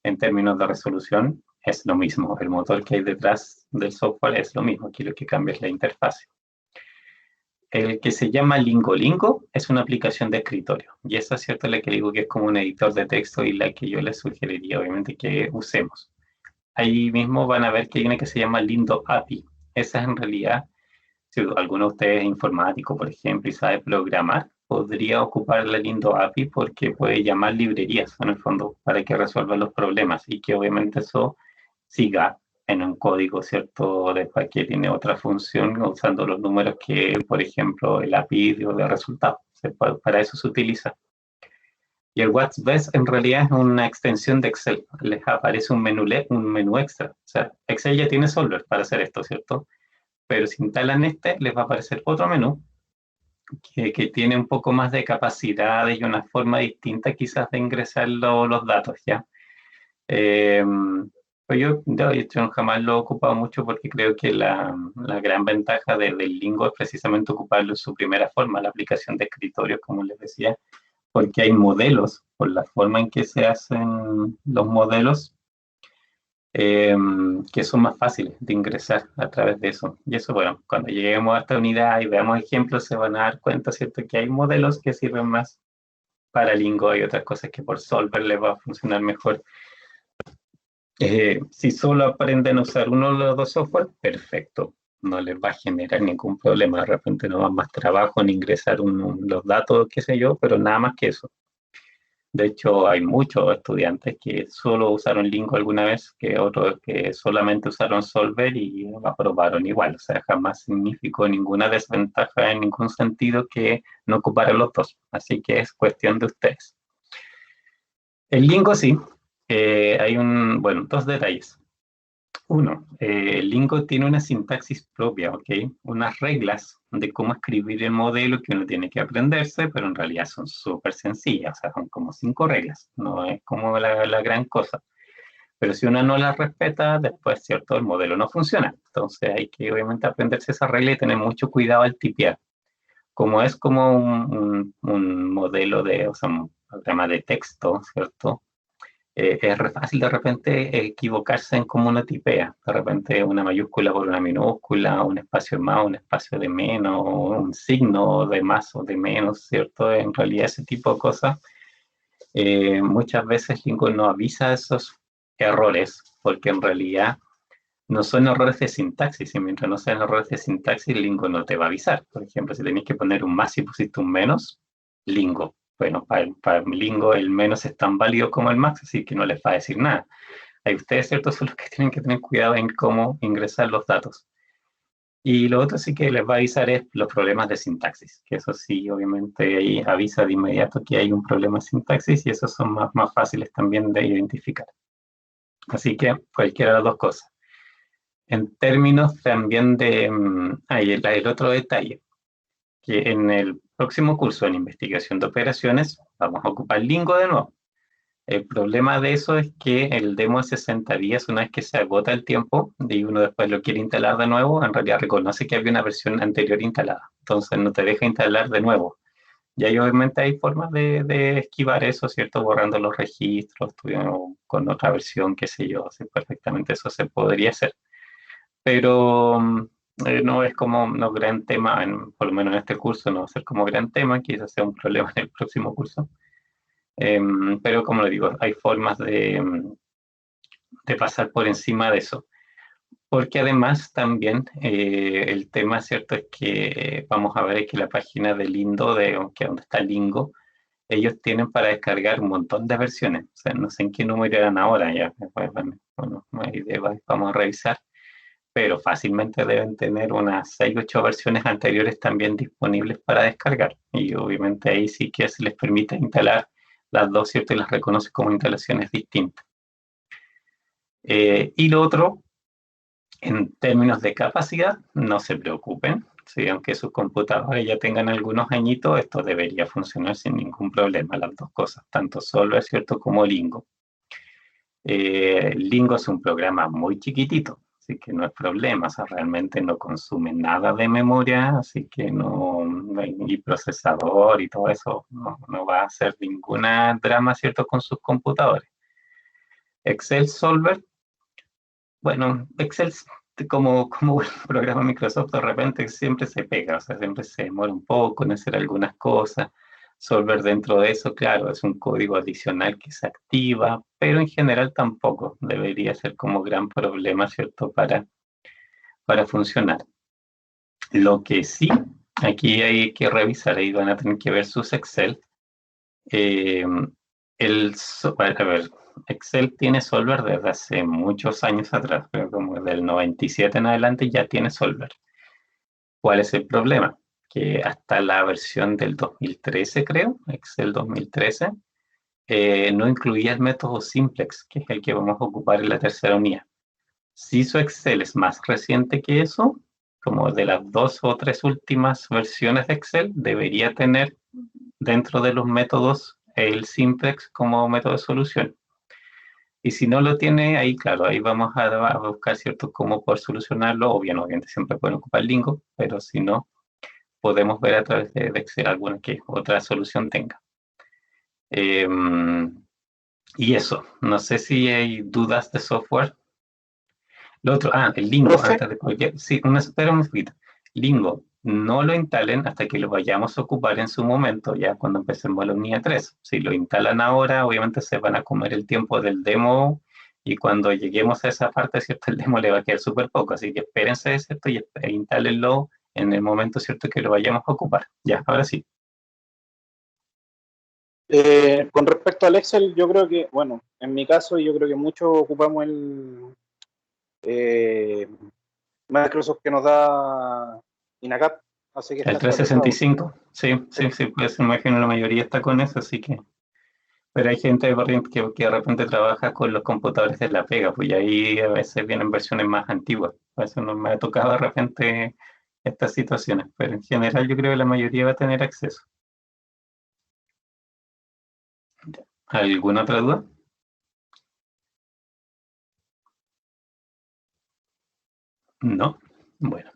En términos de resolución, es lo mismo. El motor que hay detrás del software es lo mismo. Aquí lo que cambia es la interfaz. El que se llama Lingo es una aplicación de escritorio. Y esa es cierto la que digo que es como un editor de texto y la que yo les sugeriría, obviamente, que usemos. Ahí mismo van a ver que hay una que se llama Lindo API. Esa es en realidad, si alguno de ustedes es informático, por ejemplo, y sabe programar, podría ocupar la Lindo API porque puede llamar librerías, en el fondo, para que resuelvan los problemas y que obviamente eso siga en un código, ¿cierto? Después que tiene otra función usando los números que, por ejemplo, el API dio de resultado. Para eso se utiliza. Y el What's Best en realidad es una extensión de Excel. Les aparece un menú extra. O sea, Excel ya tiene Solver para hacer esto, ¿cierto? Pero si instalan este, les va a aparecer otro menú que tiene un poco más de capacidad y una forma distinta quizás de ingresar los datos, ¿ya? Pues yo, de hecho, jamás lo he ocupado mucho porque creo que la gran ventaja del Lingo es precisamente ocuparlo en su primera forma, la aplicación de escritorio, como les decía, porque hay modelos, por la forma en que se hacen los modelos, que son más fáciles de ingresar a través de eso. Y eso, bueno, cuando lleguemos a esta unidad y veamos ejemplos, se van a dar cuenta, ¿cierto?, que hay modelos que sirven más para Lingo y otras cosas que por Solver les va a funcionar mejor. Si solo aprenden a usar uno de los 2 software, perfecto, no les va a generar ningún problema. De repente no va más trabajo en ingresar los datos, qué sé yo, pero nada más que eso. De hecho, hay muchos estudiantes que solo usaron Lingo alguna vez, que otros que solamente usaron Solver y aprobaron igual. O sea, jamás significó ninguna desventaja en ningún sentido que no ocuparan los 2. Así que es cuestión de ustedes. El Lingo sí. Hay bueno, 2 detalles. Uno, el Lingo tiene una sintaxis propia, ¿ok? Unas reglas de cómo escribir el modelo que uno tiene que aprenderse, pero en realidad son súper sencillas, o sea, son como 5 reglas, no es como la gran cosa. Pero si uno no las respeta, después, ¿cierto? El modelo no funciona. Entonces hay que obviamente aprenderse esa regla y tener mucho cuidado al tipear. Como es como un modelo de, o sea, un programa de texto, ¿cierto? Es re fácil de repente equivocarse en cómo uno tipea. De repente una mayúscula por una minúscula, un espacio de más, un espacio de menos, un signo de más o de menos, ¿cierto? En realidad ese tipo de cosas, muchas veces Lingo no avisa esos errores, porque en realidad no son errores de sintaxis, y mientras no sean errores de sintaxis, Lingo no te va a avisar. Por ejemplo, si tenéis que poner un más y pusiste un menos, Lingo. Bueno, para Lingo el menos es tan válido como el más, así que no les va a decir nada. Ahí ustedes, ¿cierto?, son los que tienen que tener cuidado en cómo ingresar los datos. Y lo otro sí que les va a avisar es los problemas de sintaxis, que eso sí, obviamente, ahí avisa de inmediato que hay un problema de sintaxis y esos son más fáciles también de identificar. Así que cualquiera de las dos cosas. En términos también de... el otro detalle, que en el próximo curso en investigación de operaciones vamos a ocupar Lingo de nuevo. El problema de eso es que el demo de 60 días, una vez que se agota el tiempo y uno después lo quiere instalar de nuevo, en realidad reconoce que había una versión anterior instalada. Entonces no te deja instalar de nuevo. Y ahí obviamente hay formas de esquivar eso, ¿cierto? Borrando los registros, con otra versión, qué sé yo, sí, perfectamente eso se podría hacer. Pero no es como un gran tema, por lo menos en este curso no va a ser como gran tema, quizás sea un problema en el próximo curso. Pero como le digo, hay formas de pasar por encima de eso. Porque además también el tema, ¿cierto?, es que vamos a ver que la página de Lindo, que donde está Lingo, ellos tienen para descargar un montón de versiones. O sea, no sé en qué número eran ahora, ya, bueno, vamos a revisar, pero fácilmente deben tener unas 6 o 8 versiones anteriores también disponibles para descargar. Y obviamente ahí sí que se les permite instalar las dos, ¿cierto?, y las reconoce como instalaciones distintas. Y lo otro, en términos de capacidad, no se preocupen. Sí, aunque sus computadores ya tengan algunos añitos, esto debería funcionar sin ningún problema, las dos cosas, tanto Solver, ¿cierto?, como Lingo. Lingo es un programa muy chiquitito, así que no es problema, o sea, realmente no consume nada de memoria, así que no hay ni procesador y todo eso, no va a hacer ninguna drama, ¿cierto?, con sus computadores. Excel Solver, bueno, Excel como el programa Microsoft de repente siempre se pega, o sea, siempre se demora un poco en hacer algunas cosas. Solver dentro de eso, claro, es un código adicional que se activa, pero en general tampoco debería ser como gran problema, ¿cierto?, para funcionar. Lo que sí, aquí hay que revisar, ahí van a tener que ver sus Excel. A ver, Excel tiene Solver desde hace muchos años atrás, pero como del 97 en adelante ya tiene Solver. ¿Cuál es el problema? Que hasta la versión del 2013, creo, Excel 2013, no incluía el método simplex, que es el que vamos a ocupar en la tercera unidad. Si su Excel es más reciente que eso, como de las 2 o 3 últimas versiones de Excel, debería tener dentro de los métodos el simplex como método de solución. Y si no lo tiene, ahí claro, ahí vamos a buscar cierto cómo poder solucionarlo, o bien, obviamente siempre pueden ocupar Lingo, pero si no, podemos ver a través de Excel alguna que otra solución tenga. Eh, y eso, no sé si hay dudas de software. Lo otro, el Lingo, Profe, antes de cualquier, sí, espera un poquito. Lingo, no lo instalen hasta que lo vayamos a ocupar en su momento, ya cuando empecemos la unidad 3. Si lo instalan ahora, obviamente se van a comer el tiempo del demo y cuando lleguemos a esa parte, ¿cierto? El demo le va a quedar súper poco, así que espérense, ¿cierto? Y instálenlo en el momento, ¿cierto?, que lo vayamos a ocupar. Ya, ahora sí. con respecto al Excel, yo creo que, bueno, en mi caso, yo creo que muchos ocupamos el eh, Microsoft que nos da INACAP, así que El está actualizado. 365, Sí. sí, pues imagino la mayoría está con eso, así que... Pero hay gente que de repente trabaja con los computadores de la pega, pues y ahí a veces vienen versiones más antiguas. A veces no me ha tocado de repente estas situaciones, pero en general yo creo que la mayoría va a tener acceso. ¿Alguna otra duda? No. Bueno.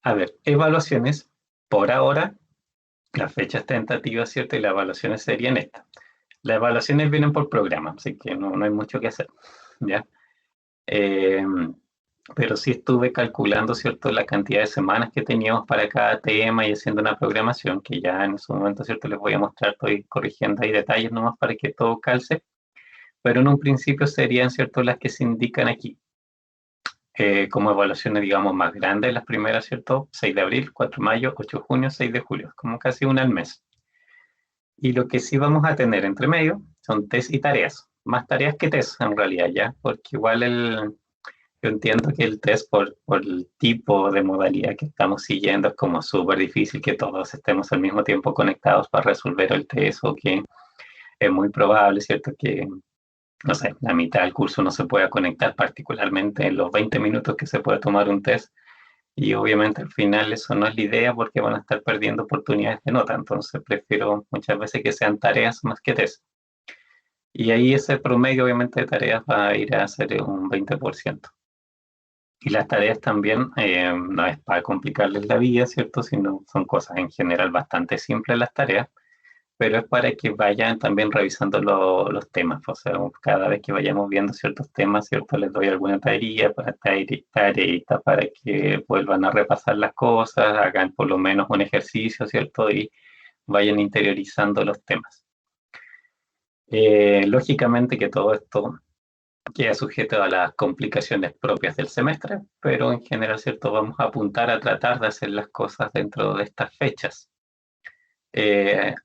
A ver, evaluaciones. Por ahora, las fechas tentativas, ¿cierto? Y las evaluaciones serían estas. Las evaluaciones vienen por programa, así que no hay mucho que hacer, ¿ya? Pero sí estuve calculando, ¿cierto? La cantidad de semanas que teníamos para cada tema y haciendo una programación, que ya en su momento, ¿cierto? Les voy a mostrar, estoy corrigiendo ahí detalles nomás para que todo calce. Pero en un principio serían, ¿cierto? Las que se indican aquí. Como evaluaciones, digamos, más grandes, las primeras, ¿cierto? 6 de abril, 4 de mayo, 8 de junio, 6 de julio, como casi una al mes. Y lo que sí vamos a tener entre medio son test y tareas, más tareas que test en realidad ya, porque igual yo entiendo que el test por el tipo de modalidad que estamos siguiendo es como súper difícil que todos estemos al mismo tiempo conectados para resolver el test o que es muy probable, ¿cierto? Que, no sé, la mitad del curso no se pueda conectar, particularmente en los 20 minutos que se puede tomar un test. Y obviamente al final eso no es la idea porque van a estar perdiendo oportunidades de nota. Entonces prefiero muchas veces que sean tareas más que test. Y ahí ese promedio obviamente de tareas va a ir a ser un 20%. Y las tareas también no es para complicarles la vida, ¿cierto? Sino son cosas en general bastante simples las tareas, pero es para que vayan también revisando los temas. O sea, cada vez que vayamos viendo ciertos temas, ¿cierto? Les doy alguna tareita para que vuelvan a repasar las cosas, hagan por lo menos un ejercicio, ¿cierto? Y vayan interiorizando los temas. Lógicamente que todo esto queda sujeto a las complicaciones propias del semestre, pero en general, ¿cierto? Vamos a apuntar a tratar de hacer las cosas dentro de estas fechas.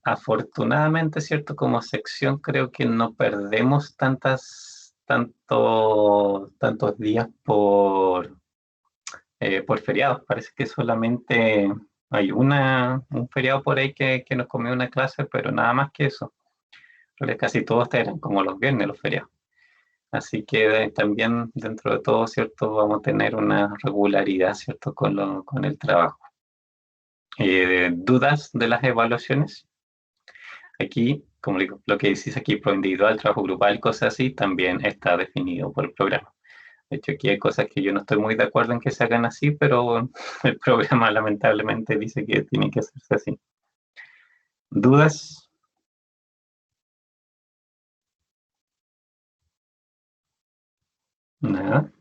Afortunadamente, ¿cierto? Como sección creo que no perdemos tantos días por feriados. Parece que solamente hay un feriado por ahí que nos comió una clase, pero nada más que eso. Porque casi todos eran como los viernes, los feriados. Así que también dentro de todo, ¿cierto? Vamos a tener una regularidad, ¿cierto? Con el trabajo. ¿Dudas de las evaluaciones? Aquí, como digo, lo que dices aquí, pro individual, trabajo grupal, cosas así, también está definido por el programa. De hecho, aquí hay cosas que yo no estoy muy de acuerdo en que se hagan así, pero el programa lamentablemente dice que tiene que hacerse así. ¿Dudas? Nada.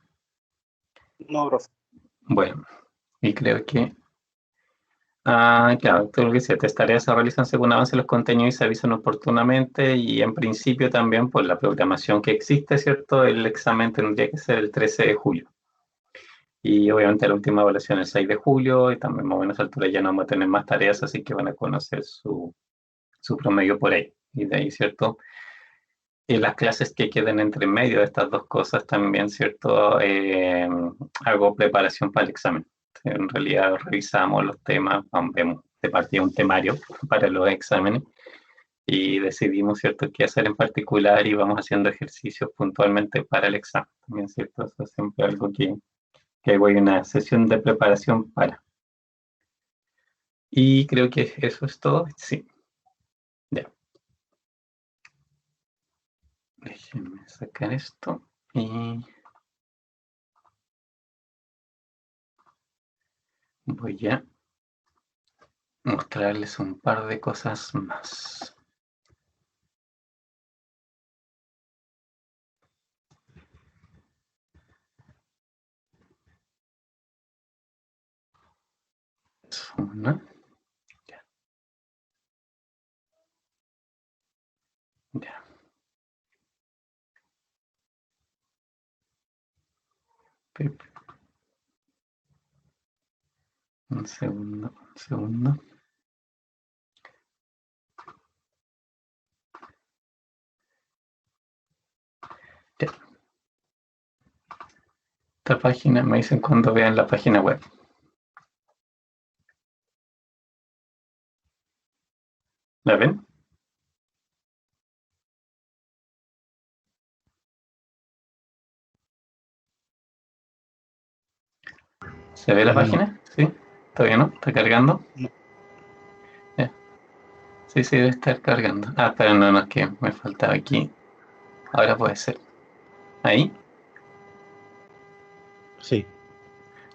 No, profe. Bueno, y creo que claro, todo lo que decía, estas tareas se realizan según avancen los contenidos y se avisan oportunamente y en principio también por la programación que existe, ¿cierto? El examen tendría que ser el 13 de julio. Y obviamente la última evaluación el 6 de julio y también más o menos a altura ya no vamos a tener más tareas, así que van a conocer su promedio por ahí. Y de ahí, ¿cierto? Y las clases que queden entre medio de estas dos cosas también, ¿cierto? Hago preparación para el examen. En realidad revisamos los temas, vemos de partida un temario para los exámenes y decidimos, ¿cierto?, qué hacer en particular y vamos haciendo ejercicios puntualmente para el examen. También, ¿cierto? Eso es siempre algo que voy a una sesión de preparación para. Y creo que eso es todo. Sí. Ya. Déjenme sacar esto y voy a mostrarles un par de cosas más. Una. Ya. Ya. Un segundo, un segundo. Ya. Esta página me dicen cuando vean la página web. ¿La ven? ¿Se ve la página? Sí. ¿Todavía no? ¿Está cargando? No. Ya. Sí, debe estar cargando. Pero no, es que me faltaba aquí. Ahora puede ser. Ahí. Sí.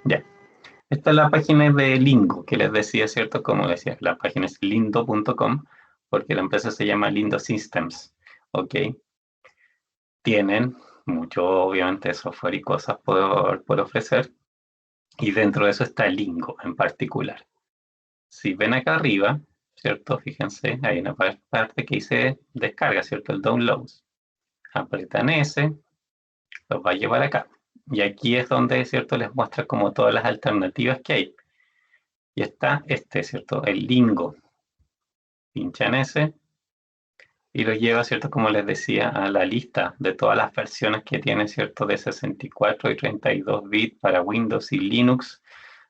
Ya. Esta es la página de Lingo, que les decía, ¿cierto? Como decía, la página es lindo.com, porque la empresa se llama Lindo Systems, ¿ok? Tienen mucho, obviamente, software y cosas por ofrecer, y dentro de eso está Lingo en particular. Si ven acá arriba, ¿cierto? Fíjense, hay una parte que dice descarga, ¿cierto? El downloads. Apretan ese, los va a llevar acá. Y aquí es donde, ¿cierto? Les muestra como todas las alternativas que hay. Y está ¿cierto? El Lingo. Pinchan ese y lo lleva, ¿cierto? Como les decía, a la lista de todas las versiones que tiene, ¿cierto? De 64 y 32 bits para Windows y Linux.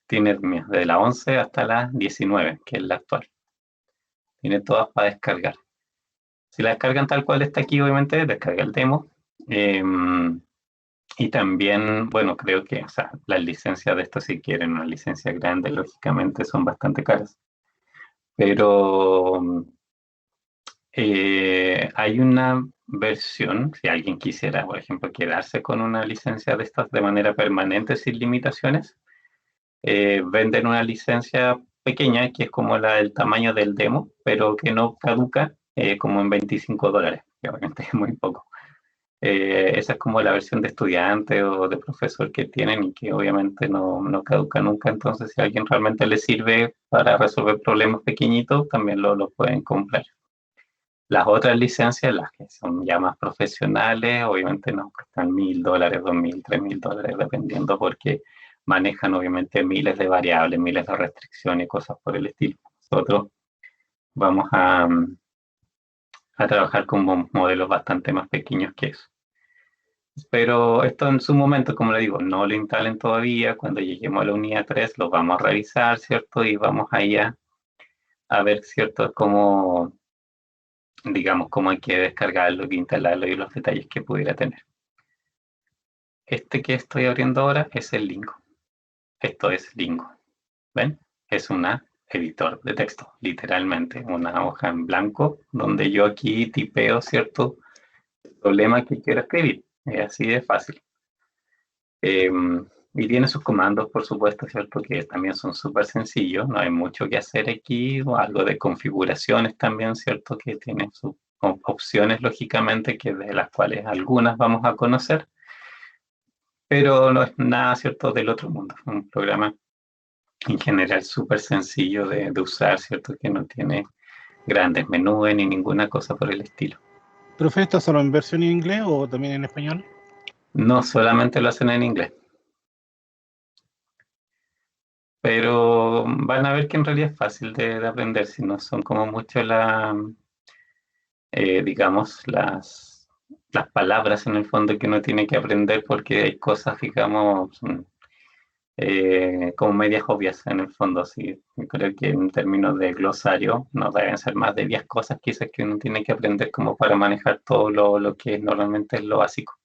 Tiene de la 11 hasta la 19, que es la actual. Tiene todas para descargar. Si la descargan tal cual está aquí, obviamente, descarga el demo. Y también, bueno, creo que, o sea, las licencias de esto, si quieren una licencia grande, lógicamente son bastante caras. Pero hay una versión, si alguien quisiera, por ejemplo, quedarse con una licencia de estas de manera permanente sin limitaciones, venden una licencia pequeña que es como el tamaño del demo, pero que no caduca como en $25, que obviamente es muy poco. Esa es como la versión de estudiante o de profesor que tienen y que obviamente no caduca nunca. Entonces, si a alguien realmente le sirve para resolver problemas pequeñitos, también lo pueden comprar. Las otras licencias, las que son ya más profesionales, obviamente nos cuestan $1,000, $2,000, $3,000, dependiendo porque manejan obviamente miles de variables, miles de restricciones y cosas por el estilo. Nosotros vamos a trabajar con modelos bastante más pequeños que eso. Pero esto en su momento, como le digo, no lo instalen todavía. Cuando lleguemos a la unidad 3 lo vamos a revisar, ¿cierto? Y vamos ahí a ver, ¿cierto? Cómo, digamos, cómo hay que descargarlo, que instalarlo y los detalles que pudiera tener. Este que estoy abriendo ahora es el Lingo. Esto es Lingo. ¿Ven? Es una editor de texto, literalmente, una hoja en blanco donde yo aquí tipeo, ¿cierto? El problema que quiero escribir. Es así de fácil. Y tiene sus comandos, por supuesto, ¿cierto? Que también son súper sencillos, no hay mucho que hacer aquí, o algo de configuraciones también, ¿cierto? Que tiene sus opciones, lógicamente, que de las cuales algunas vamos a conocer, pero no es nada, ¿cierto? Del otro mundo. Un programa en general súper sencillo de usar, ¿cierto? Que no tiene grandes menús ni ninguna cosa por el estilo. ¿Profe, está solo en versión en inglés o también en español? No solamente lo hacen en inglés, pero van a ver que en realidad es fácil de aprender, si no son como mucho digamos, las palabras en el fondo que uno tiene que aprender porque hay cosas, digamos, como medias obvias en el fondo. Sí, creo que en términos de glosario no deben ser más de 10 cosas quizás que uno tiene que aprender como para manejar todo lo que normalmente es lo básico.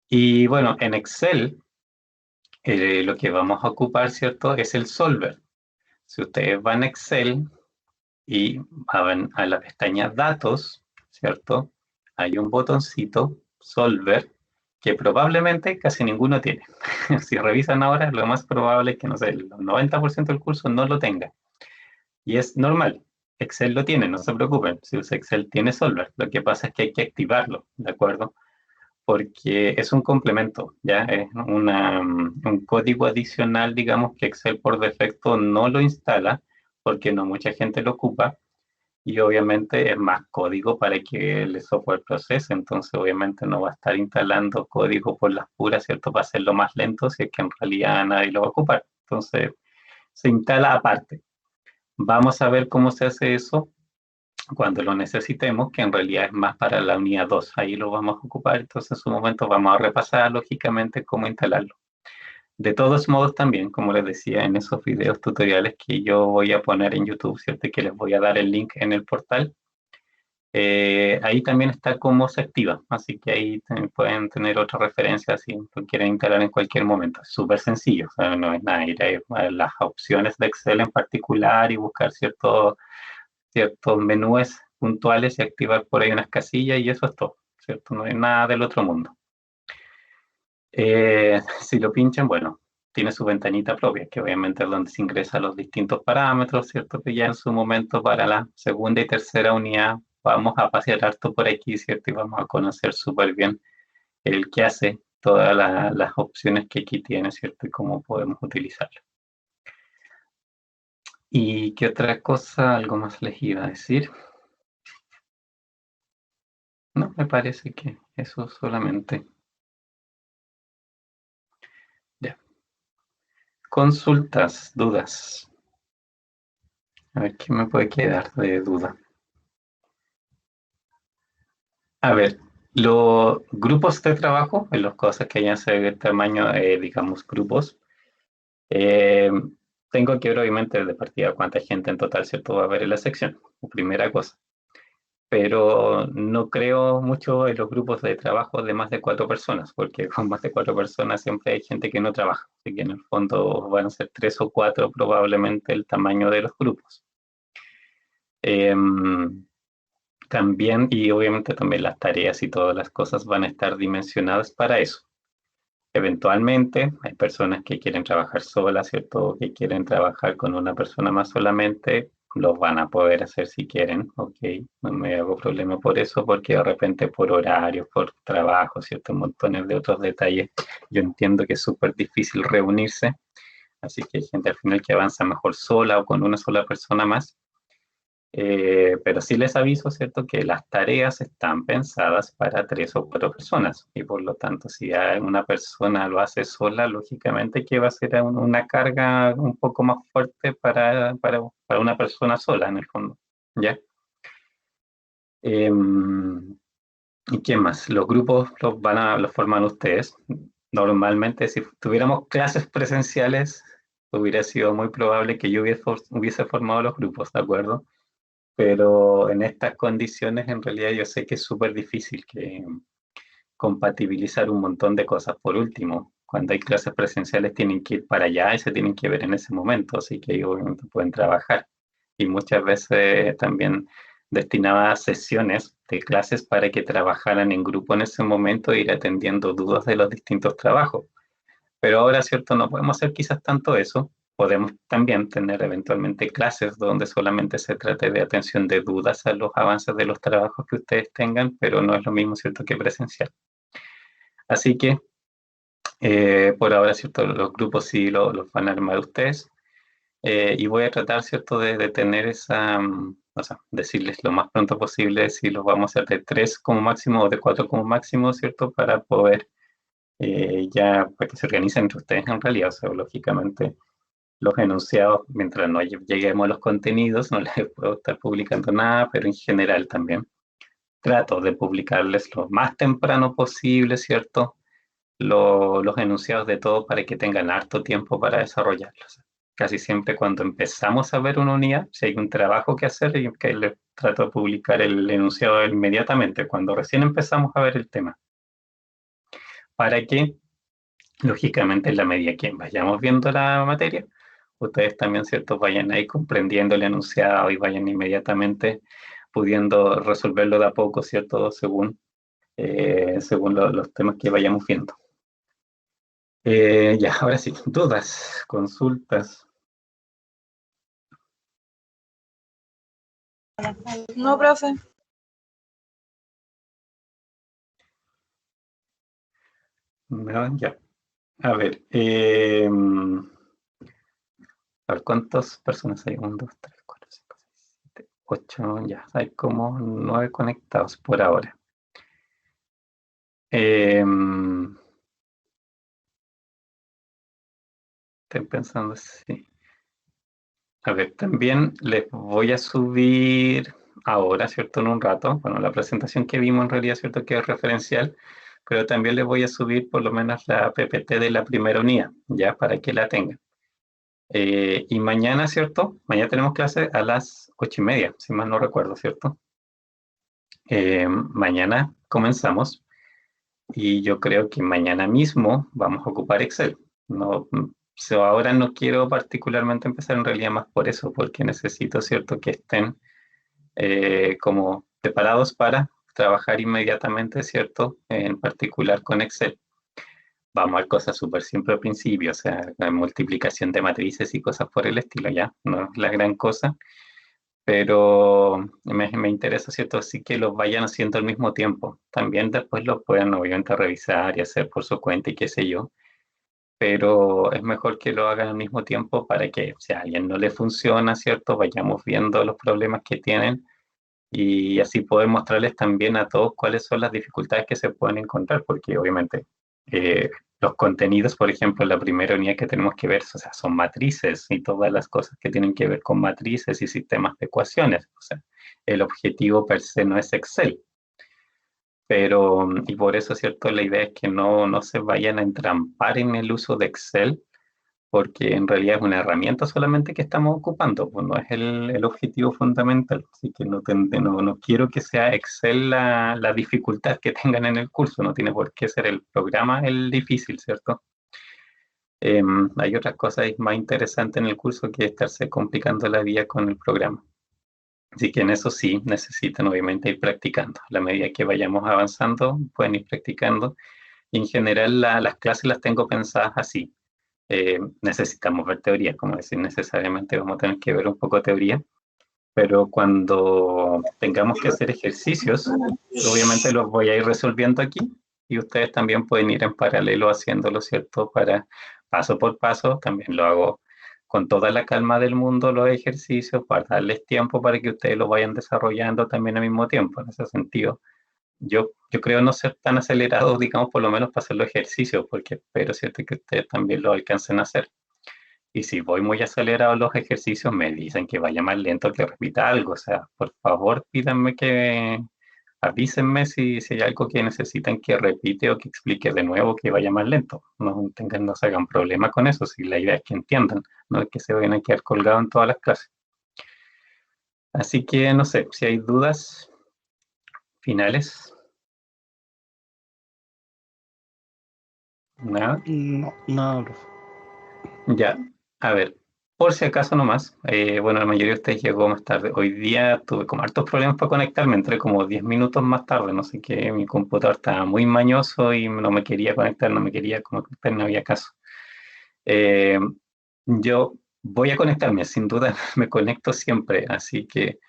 Y bueno, en Excel lo que vamos a ocupar, ¿cierto? Es el solver. Si ustedes van a Excel y van a la pestaña Datos, ¿cierto? Hay un botoncito, Solver, que probablemente casi ninguno tiene. Si revisan ahora, lo más probable es que, no sé, el 90% del curso no lo tenga. Y es normal. Excel lo tiene, no se preocupen. Si usa Excel, tiene Solver. Lo que pasa es que hay que activarlo, ¿de acuerdo? Porque es un complemento, ¿ya? Es un código adicional, digamos, que Excel por defecto no lo instala, porque no mucha gente lo ocupa, y obviamente es más código para que el software procese, entonces obviamente no va a estar instalando código por las puras, ¿cierto? Para hacerlo más lento, si es que en realidad nadie lo va a ocupar. Entonces se instala aparte. Vamos a ver cómo se hace eso cuando lo necesitemos, que en realidad es más para la unidad 2, ahí lo vamos a ocupar, entonces en su momento vamos a repasar lógicamente cómo instalarlo. De todos modos también, como les decía, en esos videos tutoriales que yo voy a poner en YouTube, ¿cierto? Que les voy a dar el link en el portal, ahí también está cómo se activa, así que ahí pueden tener otra referencia si lo quieren instalar en cualquier momento. Es súper sencillo, o sea, no es nada, ir a las opciones de Excel en particular y buscar ciertos menús puntuales y activar por ahí unas casillas y eso es todo, ¿cierto? No hay nada del otro mundo. Si lo pinchan, bueno, tiene su ventanita propia, que obviamente es donde se ingresan los distintos parámetros, ¿cierto? Que ya en su momento para la segunda y tercera unidad vamos a pasear harto por aquí, ¿cierto? Y vamos a conocer súper bien el que hace, todas las opciones que aquí tiene, ¿cierto? Y cómo podemos utilizarlo. ¿Y qué otra cosa? Algo más les iba a decir. No, me parece que eso solamente. Ya. Consultas, dudas. A ver, ¿qué me puede quedar de duda? A ver, los grupos de trabajo, en las cosas que hayan de tamaño, digamos, grupos, eh, tengo que ver obviamente de partida cuánta gente en total, ¿cierto?, va a haber en la sección, primera cosa. Pero no creo mucho en los grupos de trabajo de más de 4 personas, porque con más de 4 personas siempre hay gente que no trabaja, así que en el fondo van a ser 3 o 4 probablemente el tamaño de los grupos. También, y obviamente también las tareas y todas las cosas van a estar dimensionadas para eso. Eventualmente hay personas que quieren trabajar solas, ¿cierto? Que quieren trabajar con una persona más solamente, los van a poder hacer si quieren, ok. No me hago problema por eso, porque de repente por horarios, por trabajo, ¿cierto? Montones de otros detalles. Yo entiendo que es súper difícil reunirse, así que hay gente al final que avanza mejor sola o con una sola persona más. Pero sí les aviso, ¿cierto?, que las tareas están pensadas para 3 o 4 personas y por lo tanto si una persona lo hace sola, lógicamente que va a ser una carga un poco más fuerte para una persona sola en el fondo, ¿ya? ¿Y qué más? Los grupos los forman ustedes. Normalmente si tuviéramos clases presenciales, hubiera sido muy probable que yo hubiese formado los grupos, ¿de acuerdo? Pero en estas condiciones en realidad yo sé que es súper difícil que compatibilizar un montón de cosas. Por último, cuando hay clases presenciales tienen que ir para allá y se tienen que ver en ese momento, así que ellos obviamente pueden trabajar. Y muchas veces también destinaba sesiones de clases para que trabajaran en grupo en ese momento e ir atendiendo dudas de los distintos trabajos. Pero ahora, ¿cierto? No podemos hacer quizás tanto eso. Podemos también tener eventualmente clases donde solamente se trate de atención de dudas a los avances de los trabajos que ustedes tengan, pero no es lo mismo, ¿cierto?, que presencial. Así que, por ahora, ¿cierto?, los grupos sí los van a armar ustedes. Y voy a tratar, ¿cierto?, de tener esa, o sea, decirles lo más pronto posible si los vamos a hacer de 3 como máximo o de 4 como máximo, ¿cierto?, para poder ya para que se organicen entre ustedes en realidad, o sea, lógicamente los enunciados, mientras no lleguemos a los contenidos, no les puedo estar publicando nada, pero en general también trato de publicarles lo más temprano posible, ¿cierto? Los enunciados de todo para que tengan harto tiempo para desarrollarlos. Casi siempre cuando empezamos a ver una unidad, si hay un trabajo que hacer, y que les trato de publicar el enunciado inmediatamente, cuando recién empezamos a ver el tema. Para que lógicamente, en la medida que vayamos viendo la materia, ustedes también, ¿cierto?, vayan ahí comprendiendo el enunciado y vayan inmediatamente pudiendo resolverlo de a poco, ¿cierto?, según los temas que vayamos viendo. Ya, ahora sí, dudas, consultas. No, profe. No, ya. A ver, ¿cuántas personas hay? 1, 2, 3, 4, 5, 6, 7, 8, ya, hay como 9 conectados por ahora. Estoy pensando, sí. A ver, también les voy a subir ahora, ¿cierto? En un rato. Bueno, la presentación que vimos en realidad, ¿cierto?, que es referencial, pero también les voy a subir por lo menos la PPT de la primera unidad, ya, para que la tengan. Y mañana, ¿cierto? Mañana tenemos clase a las 8:30, si mal no recuerdo, ¿cierto? Mañana comenzamos y yo creo que mañana mismo vamos a ocupar Excel. No, ahora no quiero particularmente empezar en realidad más por eso, porque necesito, ¿cierto?, que estén como preparados para trabajar inmediatamente, ¿cierto?, en particular con Excel. vamos a ver cosas súper simples al principio, o sea, la multiplicación de matrices y cosas por el estilo, ya, no es la gran cosa, pero me interesa, ¿cierto? Sí que los vayan haciendo al mismo tiempo. También después los puedan obviamente revisar y hacer por su cuenta y qué sé yo, pero es mejor que lo hagan al mismo tiempo para que si a alguien no le funciona, ¿cierto? Vayamos viendo los problemas que tienen y así poder mostrarles también a todos cuáles son las dificultades que se pueden encontrar, porque obviamente los contenidos, por ejemplo, la primera unidad que tenemos que ver, o sea, son matrices y todas las cosas que tienen que ver con matrices y sistemas de ecuaciones. O sea, el objetivo per se no es Excel, pero, y por eso, ¿cierto? La idea es que no se vayan a entrampar en el uso de Excel porque en realidad es una herramienta solamente que estamos ocupando, pues no es el objetivo fundamental. Así que no quiero que sea Excel la dificultad que tengan en el curso, no tiene por qué ser el programa el difícil, ¿cierto? Hay otras cosas más interesantes en el curso que estarse complicando la vida con el programa. Así que en eso sí necesitan obviamente ir practicando. A la medida que vayamos avanzando, pueden ir practicando. Y en general las clases las tengo pensadas así. Necesitamos ver teoría, como decir, necesariamente vamos a tener que ver un poco de teoría, pero cuando tengamos que hacer ejercicios, obviamente los voy a ir resolviendo aquí y ustedes también pueden ir en paralelo haciéndolo, ¿cierto? Para paso por paso, también lo hago con toda la calma del mundo los ejercicios para darles tiempo para que ustedes lo vayan desarrollando también al mismo tiempo. En ese sentido, yo creo no ser tan acelerado, digamos, por lo menos para hacer los ejercicios, porque espero, ¿cierto?, que ustedes también lo alcancen a hacer. Y si voy muy acelerado en los ejercicios, me dicen que vaya más lento, que repita algo. O sea, por favor, pídanme que avísenme si hay algo que necesitan que repite o que explique de nuevo, que vaya más lento. No se hagan problema con eso, si la idea es que entiendan, no es que se vayan a quedar colgados en todas las clases. Así que no sé, si hay dudas finales. Nada. No, nada, profe. Ya, a ver, por si acaso nomás, bueno, la mayoría de ustedes llegó más tarde. Hoy día tuve como hartos problemas para conectarme, entré como 10 minutos más tarde, no sé qué, mi computador estaba muy mañoso y no me quería conectar, no me quería conectar, no había caso. Eh, yo voy a conectarme, sin duda me conecto siempre, así que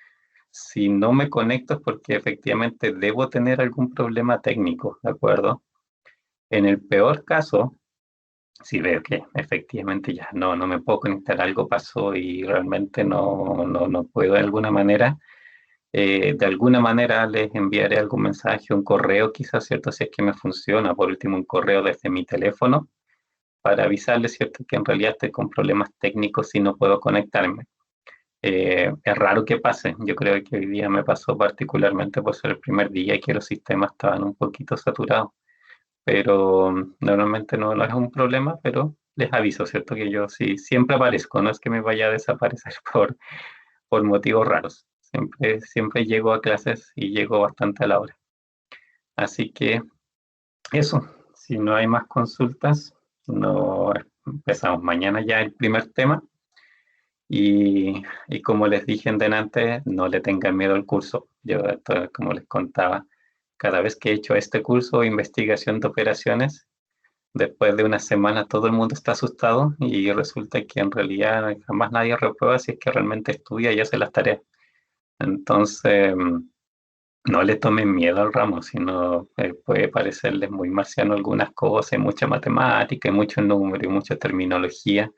si no me conecto es porque efectivamente debo tener algún problema técnico, ¿de acuerdo? En el peor caso, si veo que efectivamente ya no me puedo conectar, algo pasó y realmente no puedo de alguna manera les enviaré algún mensaje, un correo quizás, ¿cierto? Si es que me funciona, por último un correo desde mi teléfono para avisarles, ¿cierto? Que en realidad estoy con problemas técnicos y no puedo conectarme. Es raro que pase, yo creo que hoy día me pasó particularmente por ser el primer día y que los sistemas estaban un poquito saturados, pero normalmente no es un problema, pero les aviso, ¿cierto? Que yo sí siempre aparezco, no es que me vaya a desaparecer por motivos raros. Siempre llego a clases y llego bastante a la hora. Así que eso, si no hay más consultas, no empezamos mañana ya el primer tema. Y como les dije en delante, no le tengan miedo al curso. Yo, como les contaba, cada vez que he hecho este curso, investigación de operaciones, después de una semana todo el mundo está asustado y resulta que en realidad jamás nadie reprueba si es que realmente estudia y hace las tareas. Entonces, no le tomen miedo al ramo, sino puede parecerles muy marciano algunas cosas, hay mucha matemática, hay mucho número y mucha terminología,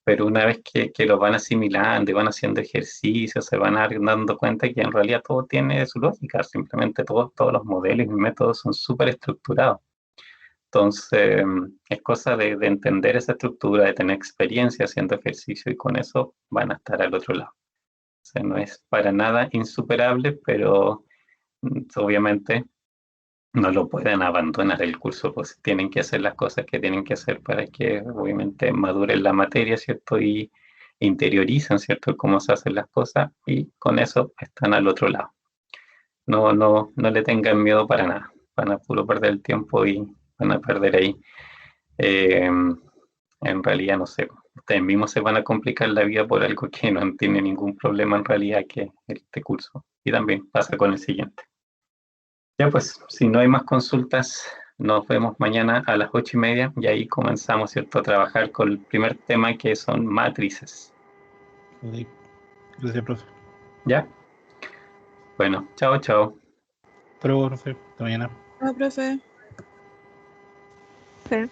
pero una vez que lo van asimilando y van haciendo ejercicios, se van dando cuenta que en realidad todo tiene su lógica, simplemente todos los modelos y métodos son súper estructurados. Entonces, es cosa de entender esa estructura, de tener experiencia haciendo ejercicio y con eso van a estar al otro lado. O sea, no es para nada insuperable, pero obviamente no lo pueden abandonar el curso, pues tienen que hacer las cosas que tienen que hacer para que obviamente maduren la materia, ¿cierto? Y interiorizan, ¿cierto?, cómo se hacen las cosas y con eso están al otro lado. No le tengan miedo para nada, van a puro perder el tiempo y van a perder ahí. Eh, en realidad, no sé, ustedes mismos se van a complicar la vida por algo que no tiene ningún problema en realidad que este curso. Y también pasa con el siguiente. Ya pues, si no hay más consultas, nos vemos mañana a las 8:30 y ahí comenzamos, ¿cierto?, a trabajar con el primer tema, que son matrices. Ok. Gracias, profe. ¿Ya? Bueno, chao, chao. Hasta luego, profe. Hasta mañana. Ah, profe. Sí.